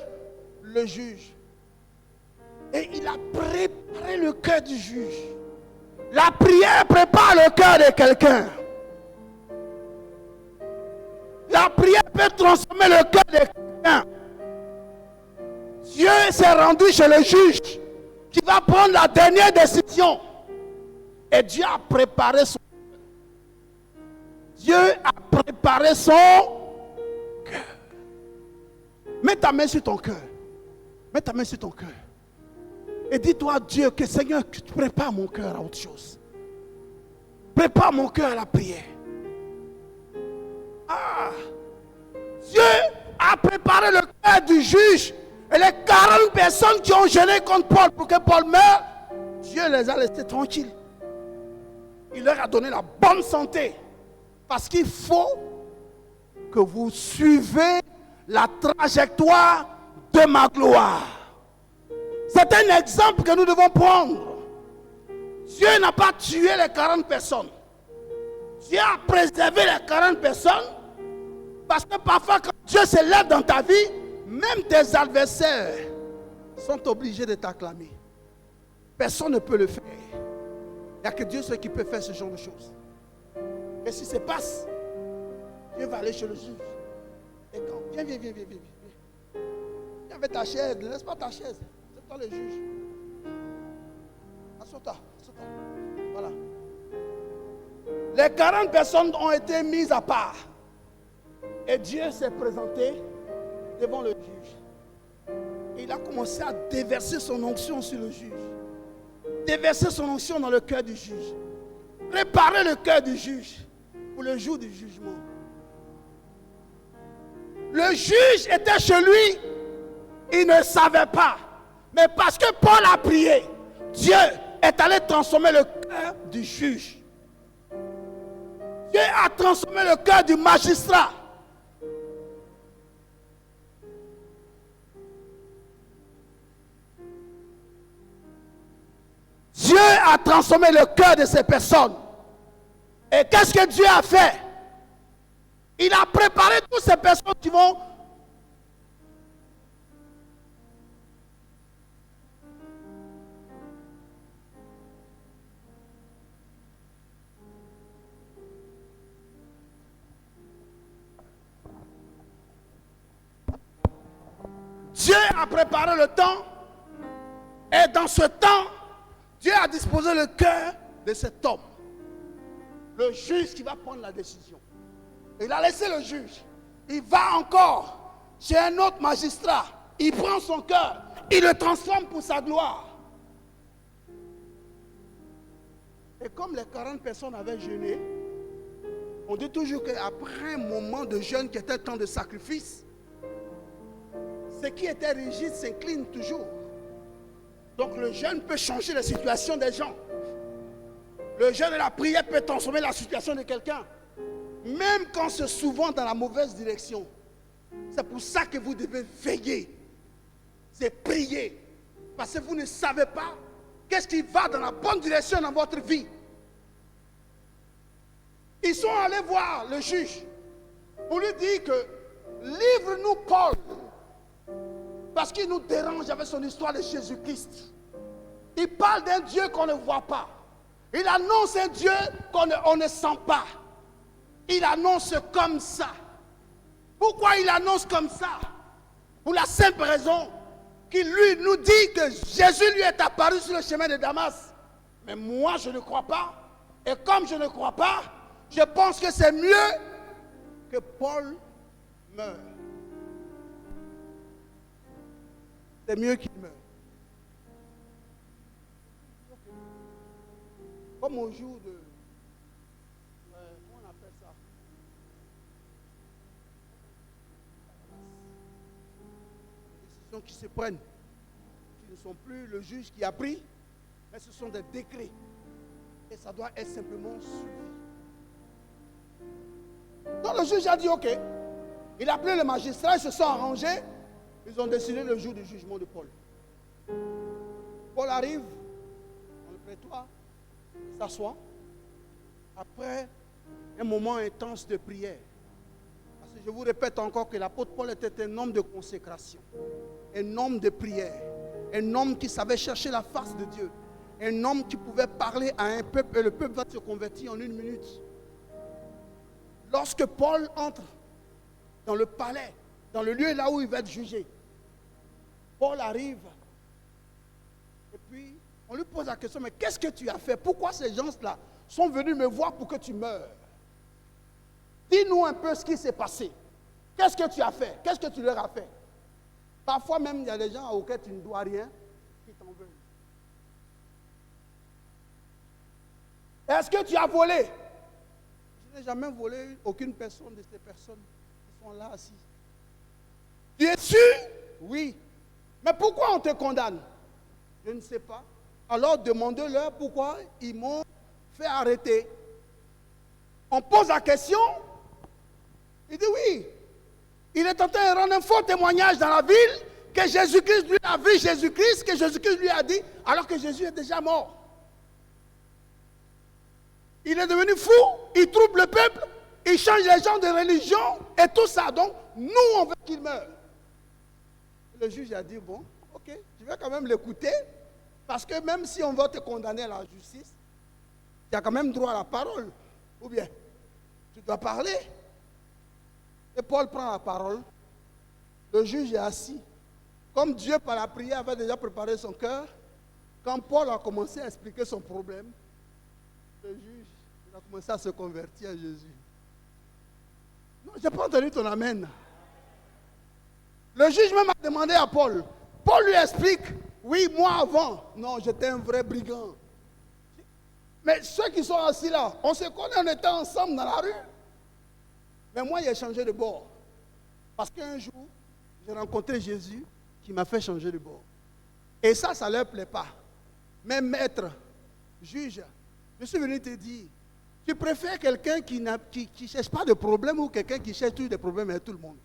le juge. Et il a préparé le cœur du juge. La prière prépare le cœur de quelqu'un. La prière peut transformer le cœur de quelqu'un. Dieu s'est rendu chez le juge qui va prendre la dernière décision. Et Dieu a préparé son cœur. Dieu a préparé son cœur. Mets ta main sur ton cœur. Mets ta main sur ton cœur. Et dis-toi à Dieu que Seigneur, tu prépares mon cœur à autre chose. Prépare mon cœur à la prière. Dieu a préparé le cœur du juge. Et les 40 personnes qui ont jeûné contre Paul pour que Paul meure, Dieu les a laissés tranquilles. Il leur a donné la bonne santé. Parce qu'il faut que vous suivez la trajectoire de ma gloire. C'est un exemple que nous devons prendre. Dieu n'a pas tué les 40 personnes. Dieu a préservé les 40 personnes. Parce que parfois quand Dieu se lève dans ta vie, même tes adversaires sont obligés de t'acclamer. Personne ne peut le faire. Il n'y a que Dieu seul qui peut faire ce genre de choses. Et si ça passe, Dieu va aller chez le juge. Et quand, viens. Viens avec ta chaise, ne laisse pas ta chaise. C'est toi le juge. Assois-toi. Voilà. Les 40 personnes ont été mises à part. Et Dieu s'est présenté devant le juge. Et il a commencé à déverser son onction sur le juge. Déverser son onction dans le cœur du juge. Préparer le cœur du juge pour le jour du jugement. Le juge était chez lui. Il ne savait pas. Mais parce que Paul a prié, Dieu est allé transformer le cœur du juge. Dieu a transformé le cœur du magistrat. Dieu a transformé le cœur de ces personnes. Et qu'est-ce que Dieu a fait? Il a préparé toutes ces personnes qui vont... Dieu a préparé le temps. Et dans ce temps, Dieu a disposé le cœur de cet homme. Le juge qui va prendre la décision. Il a laissé le juge. Il va encore chez un autre magistrat. Il prend son cœur. Il le transforme pour sa gloire. Et comme les 40 personnes avaient jeûné, on dit toujours qu'après un moment de jeûne qui était un temps de sacrifice, ce qui était rigide s'incline toujours. Donc le jeûne peut changer la situation des gens. Le jeûne et la prière peut transformer la situation de quelqu'un. Même quand c'est souvent dans la mauvaise direction. C'est pour ça que vous devez veiller. C'est prier. Parce que vous ne savez pas qu'est-ce qui va dans la bonne direction dans votre vie. Ils sont allés voir le juge pour lui dire que livre-nous Paul. Parce qu'il nous dérange avec son histoire de Jésus-Christ. Il parle d'un Dieu qu'on ne voit pas. Il annonce un Dieu qu'on ne sent pas. Il annonce comme ça. Pourquoi il annonce comme ça? Pour la simple raison qu'il lui nous dit que Jésus lui est apparu sur le chemin de Damas. Mais moi, je ne crois pas. Et comme je ne crois pas, je pense que c'est mieux que Paul meure. C'est mieux qu'il meure. Comme au jour de... comment on appelle ça? Les décisions qui se prennent, qui ne sont plus le juge qui a pris, mais ce sont des décrets. Et ça doit être simplement suivi. Donc le juge a dit ok. Il a appelé le magistrat, ils se sont arrangés. Ils ont décidé le jour du jugement de Paul. Paul arrive dans le prétoire, il s'assoit. Après un moment intense de prière. Parce que je vous répète encore que l'apôtre Paul était un homme de consécration, un homme de prière, un homme qui savait chercher la face de Dieu, un homme qui pouvait parler à un peuple et le peuple va se convertir en 1 minute. Lorsque Paul entre dans le palais, dans le lieu là où il va être jugé, Paul arrive et puis on lui pose la question, mais qu'est-ce que tu as fait? Pourquoi ces gens-là sont venus me voir pour que tu meurs? Dis-nous un peu ce qui s'est passé. Qu'est-ce que tu as fait? Qu'est-ce que tu leur as fait? Parfois même, il y a des gens auxquels tu ne dois rien qui t'en veulent. Est-ce que tu as volé? Je n'ai jamais volé aucune personne de ces personnes qui sont là assis. Tu es sûr? Oui. Mais pourquoi on te condamne? Je ne sais pas. Alors demandez-leur pourquoi ils m'ont fait arrêter. On pose la question. Il dit oui. Il est en train de rendre un faux témoignage dans la ville que Jésus-Christ lui a vu Jésus-Christ, que Jésus-Christ lui a dit, alors que Jésus est déjà mort. Il est devenu fou, il trouble le peuple, il change les gens de religion et tout ça. Donc, nous, on veut qu'il meure. Le juge a dit, bon, ok, je vais quand même l'écouter, parce que même si on va te condamner à la justice, tu as quand même droit à la parole. Ou bien, tu dois parler. Et Paul prend la parole. Le juge est assis. Comme Dieu, par la prière, avait déjà préparé son cœur, quand Paul a commencé à expliquer son problème, le juge il a commencé à se convertir à Jésus. Non, je n'ai pas entendu ton amen. Le juge même a demandé à Paul. Paul lui explique, oui, moi avant, non, j'étais un vrai brigand. Mais ceux qui sont assis là, on se connaît, on était ensemble dans la rue. Mais moi, j'ai changé de bord. Parce qu'un jour, j'ai rencontré Jésus qui m'a fait changer de bord. Et ça ne leur plaît pas. Mais maître, juge, je suis venu te dire, tu préfères quelqu'un qui ne cherche pas de problème ou quelqu'un qui cherche toujours des problèmes avec tout le monde?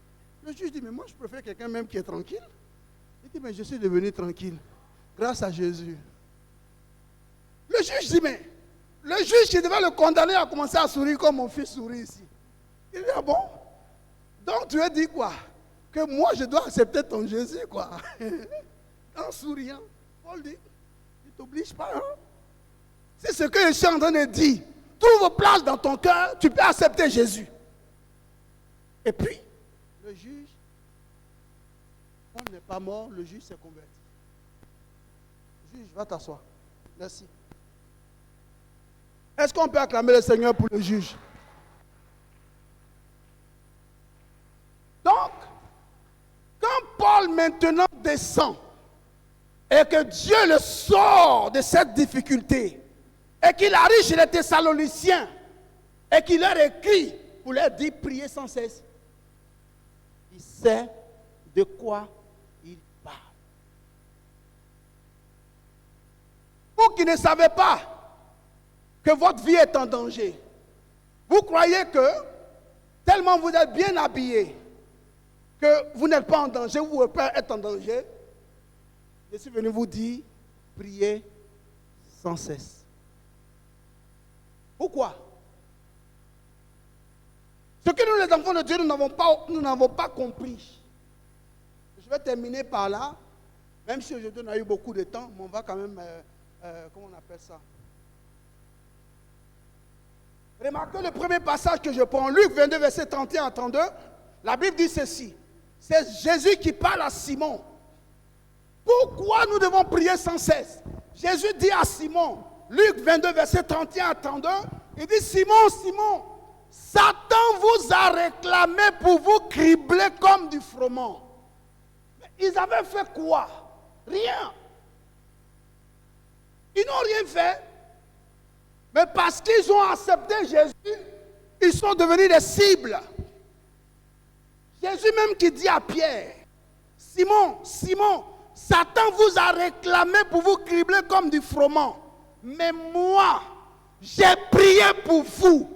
Le juge dit, mais moi je préfère quelqu'un même qui est tranquille. Il dit, mais je suis devenu tranquille grâce à Jésus. Le juge dit, mais le juge qui devait le condamner a commencé à sourire comme mon fils sourit ici. Il dit, ah bon? Donc tu as dit quoi? Que moi je dois accepter ton Jésus, quoi. En souriant. Paul dit, il ne t'oblige pas, hein? C'est ce que je suis en train de dire. Trouve place dans ton cœur, tu peux accepter Jésus. Et puis, le juge, Paul n'est pas mort, le juge s'est converti. Juge, va t'asseoir. Merci. Est-ce qu'on peut acclamer le Seigneur pour le juge? maintenant descend et que Dieu le sort de cette difficulté et qu'il arrive chez les Thessaloniciens et qu'il leur écrit pour leur dire priez sans cesse, il sait de quoi il parle. Vous qui ne savez pas que votre vie est en danger, vous croyez que tellement vous êtes bien habillé que vous n'êtes pas en danger, vous pouvez pas être en danger. Je suis venu vous dire, priez sans cesse. Pourquoi? Ce que nous, les enfants de Dieu, nous n'avons pas compris. Je vais terminer par là, même si aujourd'hui on a eu beaucoup de temps, mais on va quand même, comment on appelle ça? Remarquez le premier passage que je prends, Luc 22, verset 31 à 32. La Bible dit ceci. C'est Jésus qui parle à Simon. Pourquoi nous devons prier sans cesse? Jésus dit à Simon, Luc 22, verset 31 à 32, il dit, Simon, Simon, Satan vous a réclamé pour vous cribler comme du froment. Mais ils avaient fait quoi? Rien. Ils n'ont rien fait. Mais parce qu'ils ont accepté Jésus, ils sont devenus des cibles. Jésus même qui dit à Pierre, Simon, Simon, Satan vous a réclamé pour vous cribler comme du froment. Mais moi, j'ai prié pour vous,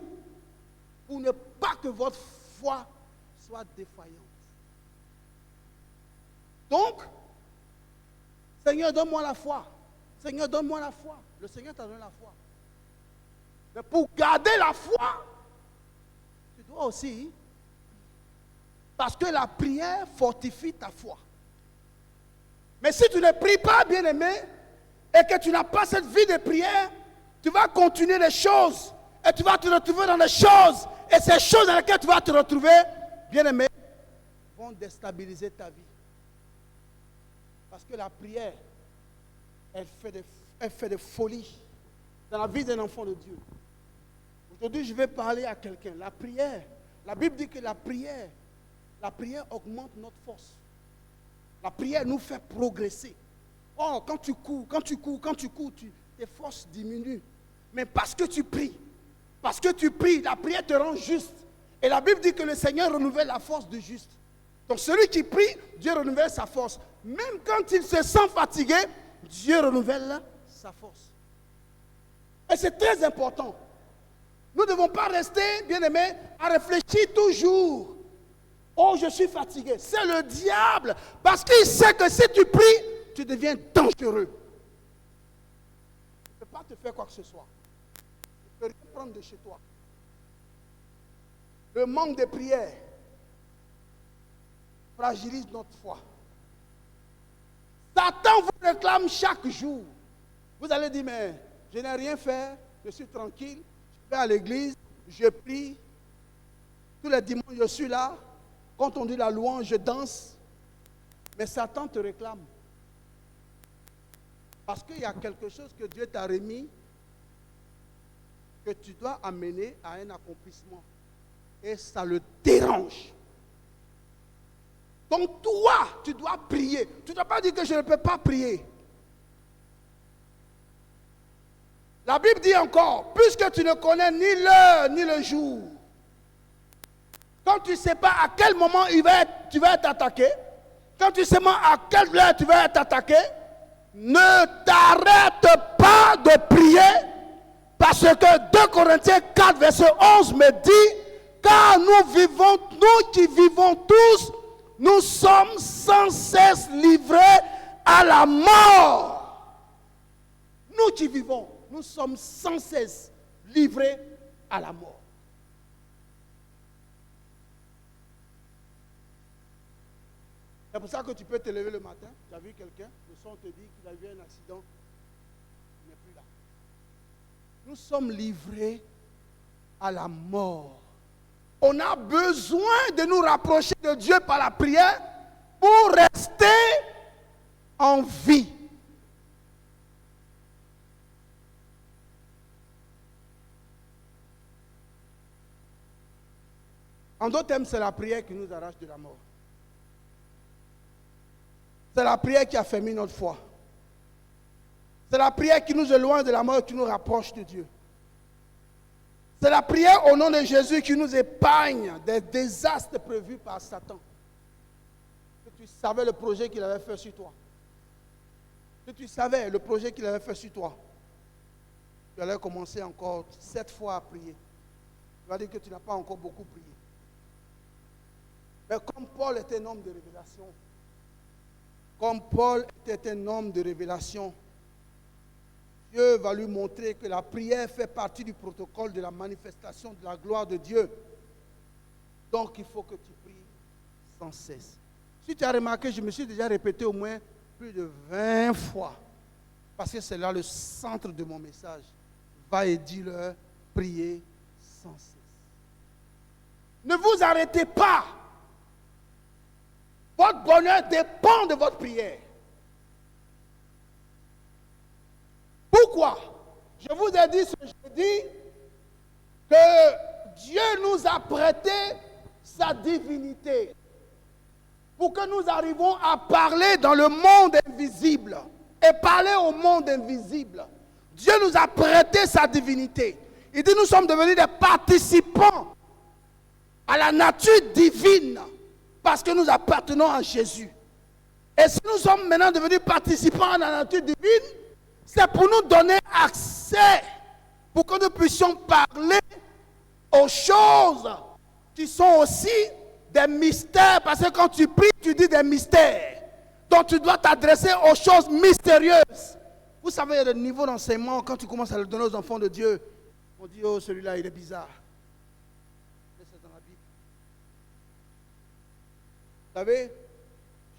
pour ne pas que votre foi soit défaillante. Donc, Seigneur, donne-moi la foi. Seigneur, donne-moi la foi. Le Seigneur t'a donné la foi. Mais pour garder la foi, tu dois aussi, parce que la prière fortifie ta foi. Mais si tu ne pries pas, bien-aimé, et que tu n'as pas cette vie de prière, tu vas continuer les choses, et tu vas te retrouver dans les choses, et ces choses dans lesquelles tu vas te retrouver, bien-aimé, vont déstabiliser ta vie. Parce que la prière, elle fait des folies dans la vie d'un enfant de Dieu. Aujourd'hui, je vais parler à quelqu'un. La prière, la Bible dit que la prière augmente notre force. La prière nous fait progresser. Oh, quand tu cours, tes forces diminuent. Mais parce que tu pries, la prière te rend juste. Et la Bible dit que le Seigneur renouvelle la force du juste. Donc celui qui prie, Dieu renouvelle sa force. Même quand il se sent fatigué, Dieu renouvelle sa force. Et c'est très important. Nous ne devons pas rester, bien-aimés, à réfléchir toujours. Oh, je suis fatigué. C'est le diable. Parce qu'il sait que si tu pries, tu deviens dangereux. Il ne peut pas te faire quoi que ce soit. Il ne peut rien prendre de chez toi. Le manque de prière fragilise notre foi. Satan vous réclame chaque jour. Vous allez dire, mais je n'ai rien fait, je suis tranquille, je vais à l'église, je prie. Tous les dimanches, je suis là. Quand on dit la louange, je danse. Mais Satan te réclame. Parce qu'il y a quelque chose que Dieu t'a remis, que tu dois amener à un accomplissement. Et ça le dérange. Donc toi, tu dois prier. Tu ne dois pas dire que je ne peux pas prier. La Bible dit encore, puisque tu ne connais ni l'heure ni le jour, quand tu ne sais pas à quel moment tu vas être attaqué, quand tu ne sais pas à quelle heure tu vas être attaqué, ne t'arrête pas de prier, parce que 2 Corinthiens 4, verset 11 me dit, car nous qui vivons tous, nous sommes sans cesse livrés à la mort. Nous qui vivons, nous sommes sans cesse livrés à la mort. C'est pour ça que tu peux te lever le matin, tu as vu quelqu'un, le son te dit qu'il a eu un accident, il n'est plus là. Nous sommes livrés à la mort. On a besoin de nous rapprocher de Dieu par la prière pour rester en vie. En d'autres termes, c'est la prière qui nous arrache de la mort. C'est la prière qui affermit notre foi. C'est la prière qui nous éloigne de la mort et qui nous rapproche de Dieu. C'est la prière au nom de Jésus qui nous épargne des désastres prévus par Satan. Que tu savais le projet qu'il avait fait sur toi. Que tu savais le projet qu'il avait fait sur toi. Tu allais commencer encore 7 fois à prier. Tu vas dire que tu n'as pas encore beaucoup prié. Mais comme Paul était un homme de révélation, Dieu va lui montrer que la prière fait partie du protocole de la manifestation de la gloire de Dieu. Donc il faut que tu pries sans cesse. Si tu as remarqué, je me suis déjà répété au moins plus de 20 fois. Parce que c'est là le centre de mon message. Va et dis-leur, priez sans cesse. Ne vous arrêtez pas. Votre bonheur dépend de votre prière. Pourquoi? Je vous ai dit ce jeudi que Dieu nous a prêté sa divinité pour que nous arrivions à parler dans le monde invisible et parler au monde invisible. Dieu nous a prêté sa divinité. Il dit nous sommes devenus des participants à la nature divine parce que nous appartenons à Jésus. Et si nous sommes maintenant devenus participants à la nature divine, c'est pour nous donner accès, pour que nous puissions parler aux choses qui sont aussi des mystères. Parce que quand tu pries, tu dis des mystères. Donc tu dois t'adresser aux choses mystérieuses. Vous savez, il y a des niveaux d'enseignement, quand tu commences à le donner aux enfants de Dieu, on dit, oh, celui-là, il est bizarre. Mais c'est dans la Bible. Vous savez,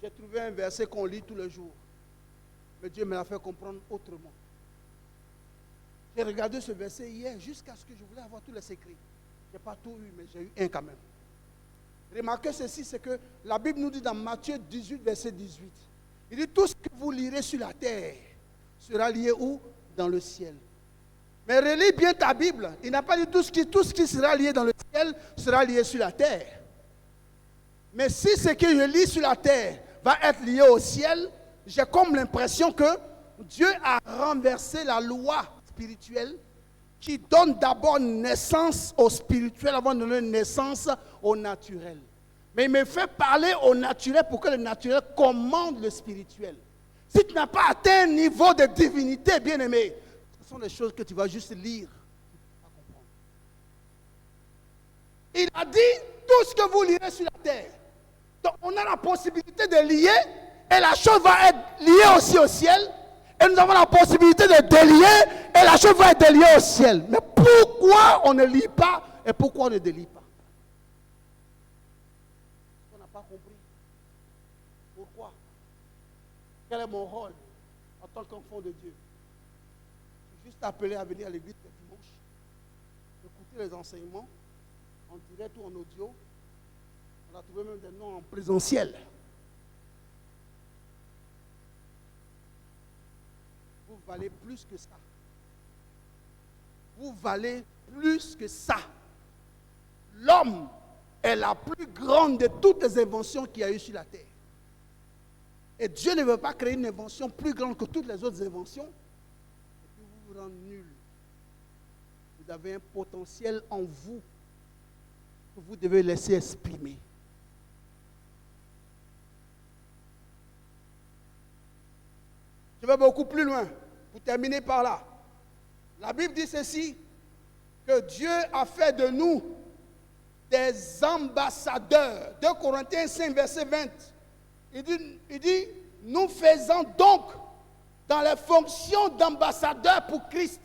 j'ai trouvé un verset qu'on lit tous les jours. Mais Dieu me l'a fait comprendre autrement. J'ai regardé ce verset hier jusqu'à ce que je voulais avoir tous les secrets. Je n'ai pas tout eu, mais j'ai eu un quand même. Remarquez ceci, c'est que la Bible nous dit dans Matthieu 18, verset 18. Il dit, tout ce que vous lirez sur la terre sera lié où? Dans le ciel. Mais relis bien ta Bible. Il n'a pas dit tout ce qui sera lié dans le ciel sera lié sur la terre. Mais si ce que je lis sur la terre va être lié au ciel, j'ai comme l'impression que Dieu a renversé la loi spirituelle qui donne d'abord naissance au spirituel avant de donner naissance au naturel. Mais il me fait parler au naturel pour que le naturel commande le spirituel. Si tu n'as pas atteint un niveau de divinité, bien-aimé, ce sont des choses que tu vas juste lire. Il a dit tout ce que vous lirez sur la terre. Donc on a la possibilité de lier et la chose va être liée aussi au ciel. Et nous avons la possibilité de délier et la chose va être déliée au ciel. Mais pourquoi on ne lit pas et pourquoi on ne délie pas? On n'a pas compris. Pourquoi? Quel est mon rôle en tant qu'enfant de Dieu? Je suis juste appelé à venir à l'église le dimanche, écouter les enseignements en direct ou en audio. On a trouvé même des noms en présentiel. Vous valez plus que ça. Vous valez plus que ça. L'homme est la plus grande de toutes les inventions qu'il y a eu sur la terre. Et Dieu ne veut pas créer une invention plus grande que toutes les autres inventions. Et puis vous vous rendez nul. Vous avez un potentiel en vous que vous devez laisser exprimer. Je vais beaucoup plus loin, pour terminer par là. La Bible dit ceci, que Dieu a fait de nous des ambassadeurs. 2 Corinthiens 5, verset 20. Il dit, nous faisons donc dans les fonctions d'ambassadeurs pour Christ.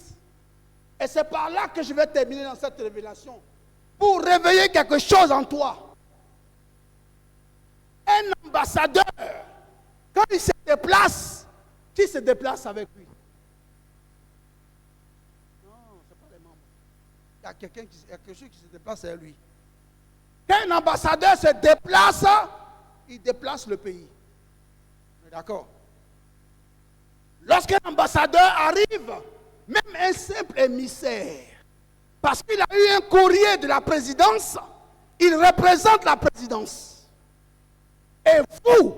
Et c'est par là que je vais terminer dans cette révélation. Pour réveiller quelque chose en toi. Un ambassadeur, quand il se déplace, qui se déplace avec lui? Non, ce n'est pas les membres. Il y a quelque chose qui se déplace avec lui. Quand un ambassadeur se déplace, il déplace le pays. D'accord? Lorsqu'un ambassadeur arrive, même un simple émissaire, parce qu'il a eu un courrier de la présidence, il représente la présidence. Et vous,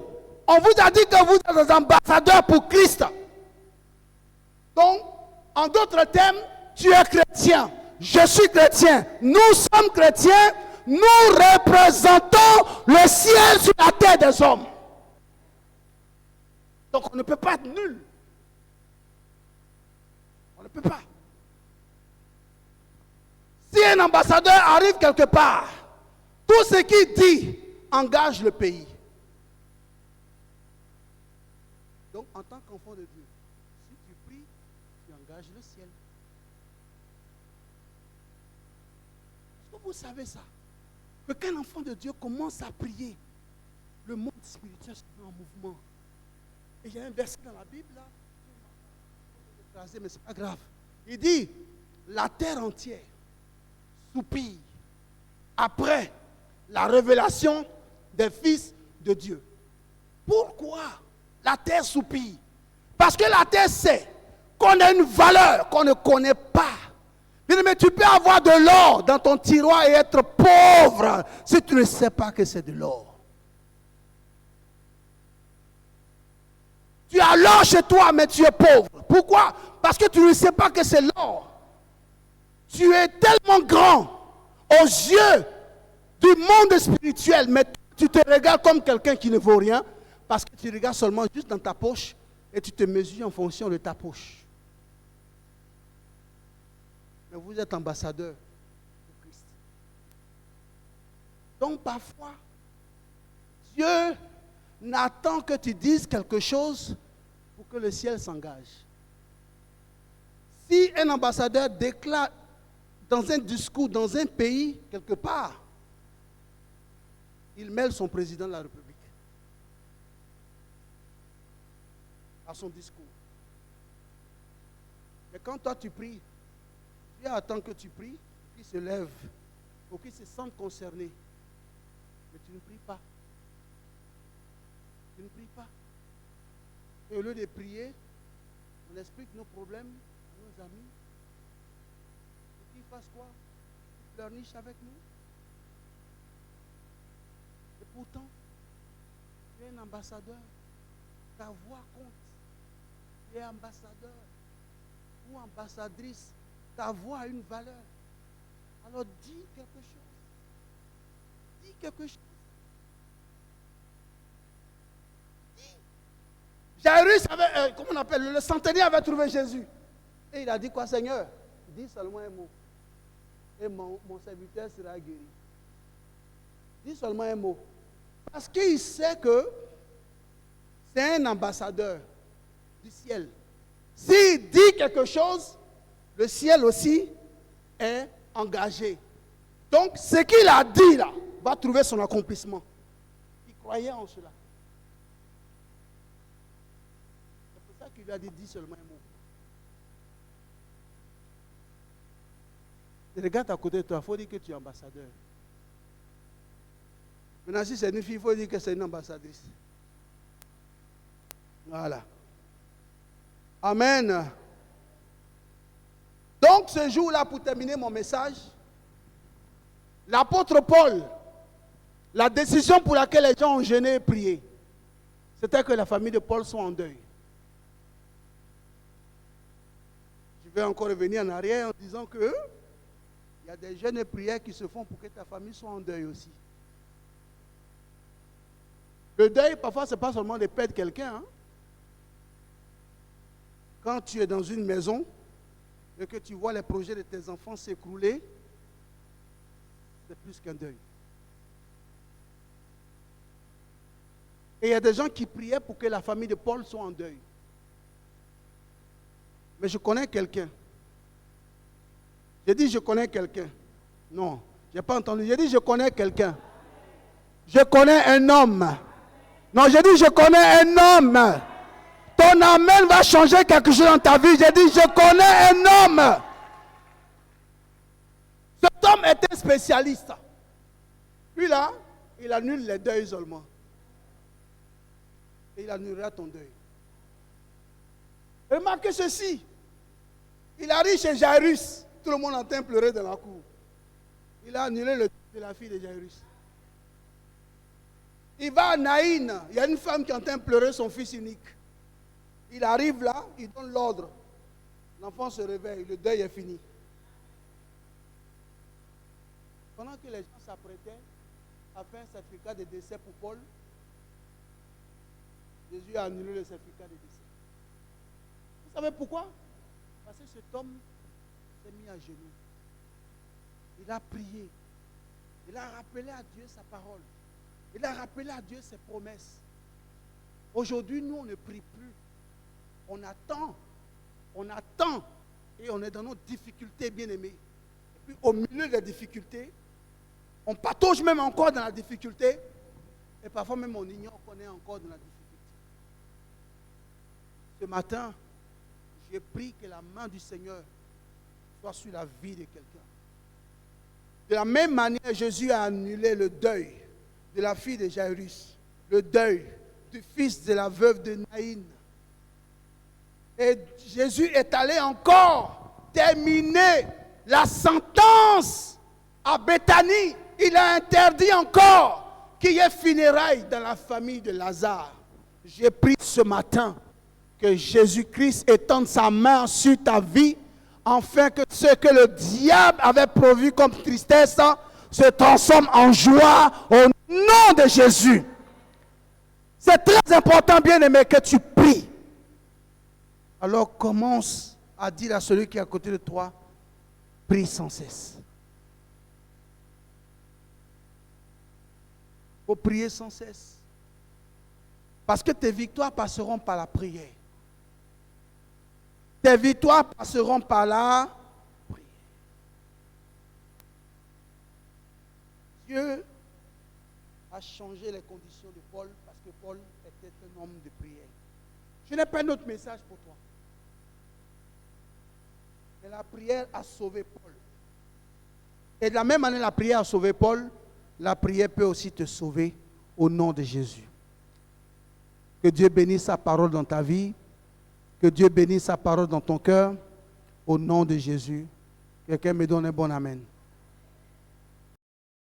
On vous a dit que vous êtes des ambassadeurs pour Christ. Donc, en d'autres termes, tu es chrétien. Je suis chrétien. Nous sommes chrétiens. Nous représentons le ciel sur la terre des hommes. Donc, on ne peut pas être nul. On ne peut pas. Si un ambassadeur arrive quelque part, tout ce qu'il dit engage le pays. Donc, en tant qu'enfant de Dieu, si tu pries, tu engages le ciel. Est-ce que vous savez ça? Que quand un enfant de Dieu commence à prier, le monde spirituel se met en mouvement. Et il y a un verset dans la Bible là, mais c'est pas grave. Il dit, la terre entière soupire après la révélation des fils de Dieu. Pourquoi la terre soupire? Parce que la terre sait qu'on a une valeur qu'on ne connaît pas. Mais tu peux avoir de l'or dans ton tiroir et être pauvre si tu ne sais pas que c'est de l'or. Tu as l'or chez toi, mais tu es pauvre. Pourquoi? Parce que tu ne sais pas que c'est l'or. Tu es tellement grand aux yeux du monde spirituel, mais tu te regardes comme quelqu'un qui ne vaut rien, parce que tu regardes seulement juste dans ta poche et tu te mesures en fonction de ta poche. Mais vous êtes ambassadeur de Christ. Donc parfois, Dieu n'attend que tu dises quelque chose pour que le ciel s'engage. Si un ambassadeur déclare dans un discours, dans un pays, quelque part, il mêle son président de la République à son discours. Mais quand toi tu pries, Dieu attend que tu pries, qu'il se lève, pour qu'il se sente concerné. Mais tu ne pries pas. Tu ne pries pas. Et au lieu de prier, on explique nos problèmes à nos amis. Et qu'ils fassent quoi? Ils pleurnichent avec nous. Et pourtant, tu es un ambassadeur. Ta voix compte. Tu es ambassadeur ou ambassadrice. Ta voix a une valeur. Alors dis quelque chose. Dis quelque chose. Dis. Jairus avait, comment on appelle, le centenier avait trouvé Jésus. Et il a dit quoi, Seigneur? Dis seulement un mot. Et mon serviteur sera guéri. Dis seulement un mot. Parce qu'il sait que c'est un ambassadeur du ciel. S'il dit quelque chose, le ciel aussi est engagé. Donc, ce qu'il a dit là, va trouver son accomplissement. Il croyait en cela. C'est pour ça qu'il lui a dit seulement un mot. Et regarde à côté de toi, il faut dire que tu es ambassadeur. Maintenant, si c'est une fille, il faut dire que c'est une ambassadrice. Voilà. Amen. Donc, ce jour-là, pour terminer mon message, l'apôtre Paul, la décision pour laquelle les gens ont jeûné et prié, c'était que la famille de Paul soit en deuil. Je vais encore revenir en arrière en disant que il y a des jeûnes et prières qui se font pour que ta famille soit en deuil aussi. Le deuil, parfois, ce n'est pas seulement de perdre quelqu'un. Hein? Quand tu es dans une maison et que tu vois les projets de tes enfants s'écrouler, c'est plus qu'un deuil. Et il y a des gens qui priaient pour que la famille de Paul soit en deuil. Mais je connais quelqu'un. J'ai dit je connais quelqu'un. Non, je n'ai pas entendu. J'ai dit je connais quelqu'un. Je connais un homme. Non, j'ai dit je connais un homme. Ton amen va changer quelque chose dans ta vie. J'ai dit je connais un homme. Cet homme est un spécialiste. Lui là, il annule les deuils seulement. Et il annulera ton deuil. Remarquez ceci. Il arrive chez Jairus. Tout le monde entend pleurer dans la cour. Il a annulé le deuil de la fille de Jairus. Il va à Naïn, il y a une femme qui est en train de pleurer son fils unique. Il arrive là, il donne l'ordre. L'enfant se réveille, le deuil est fini. Pendant que les gens s'apprêtaient à faire un certificat de décès pour Paul, Jésus a annulé le certificat de décès. Vous savez pourquoi? Parce que cet homme s'est mis à genoux. Il a prié. Il a rappelé à Dieu sa parole. Il a rappelé à Dieu ses promesses. Aujourd'hui, nous, on ne prie plus. On attend. On attend. Et on est dans nos difficultés, bien-aimés. Et puis, au milieu des difficultés, on patauge même encore dans la difficulté. Et parfois même, on ignore qu'on est encore dans la difficulté. Ce matin, je prie que la main du Seigneur soit sur la vie de quelqu'un. De la même manière, Jésus a annulé le deuil de la fille de Jairus, le deuil du fils de la veuve de Naïn. Et Jésus est allé encore terminer la sentence à Béthanie. Il a interdit encore qu'il y ait funérailles dans la famille de Lazare. J'ai prié ce matin que Jésus-Christ étende sa main sur ta vie, afin que ce que le diable avait prévu comme tristesse se transforme en joie au nom de Jésus. C'est très important, bien-aimé, que tu pries. Alors commence à dire à celui qui est à côté de toi, prie sans cesse. Il faut prier sans cesse. Parce que tes victoires passeront par la prière. Tes victoires passeront par la prière. Dieu a changé les conditions de Paul parce que Paul était un homme de prière. Je n'ai pas un autre message pour toi. Mais la prière a sauvé Paul. Et de la même manière la prière a sauvé Paul, la prière peut aussi te sauver au nom de Jésus. Que Dieu bénisse sa parole dans ta vie. Que Dieu bénisse sa parole dans ton cœur. Au nom de Jésus. Quelqu'un me donne un bon amen.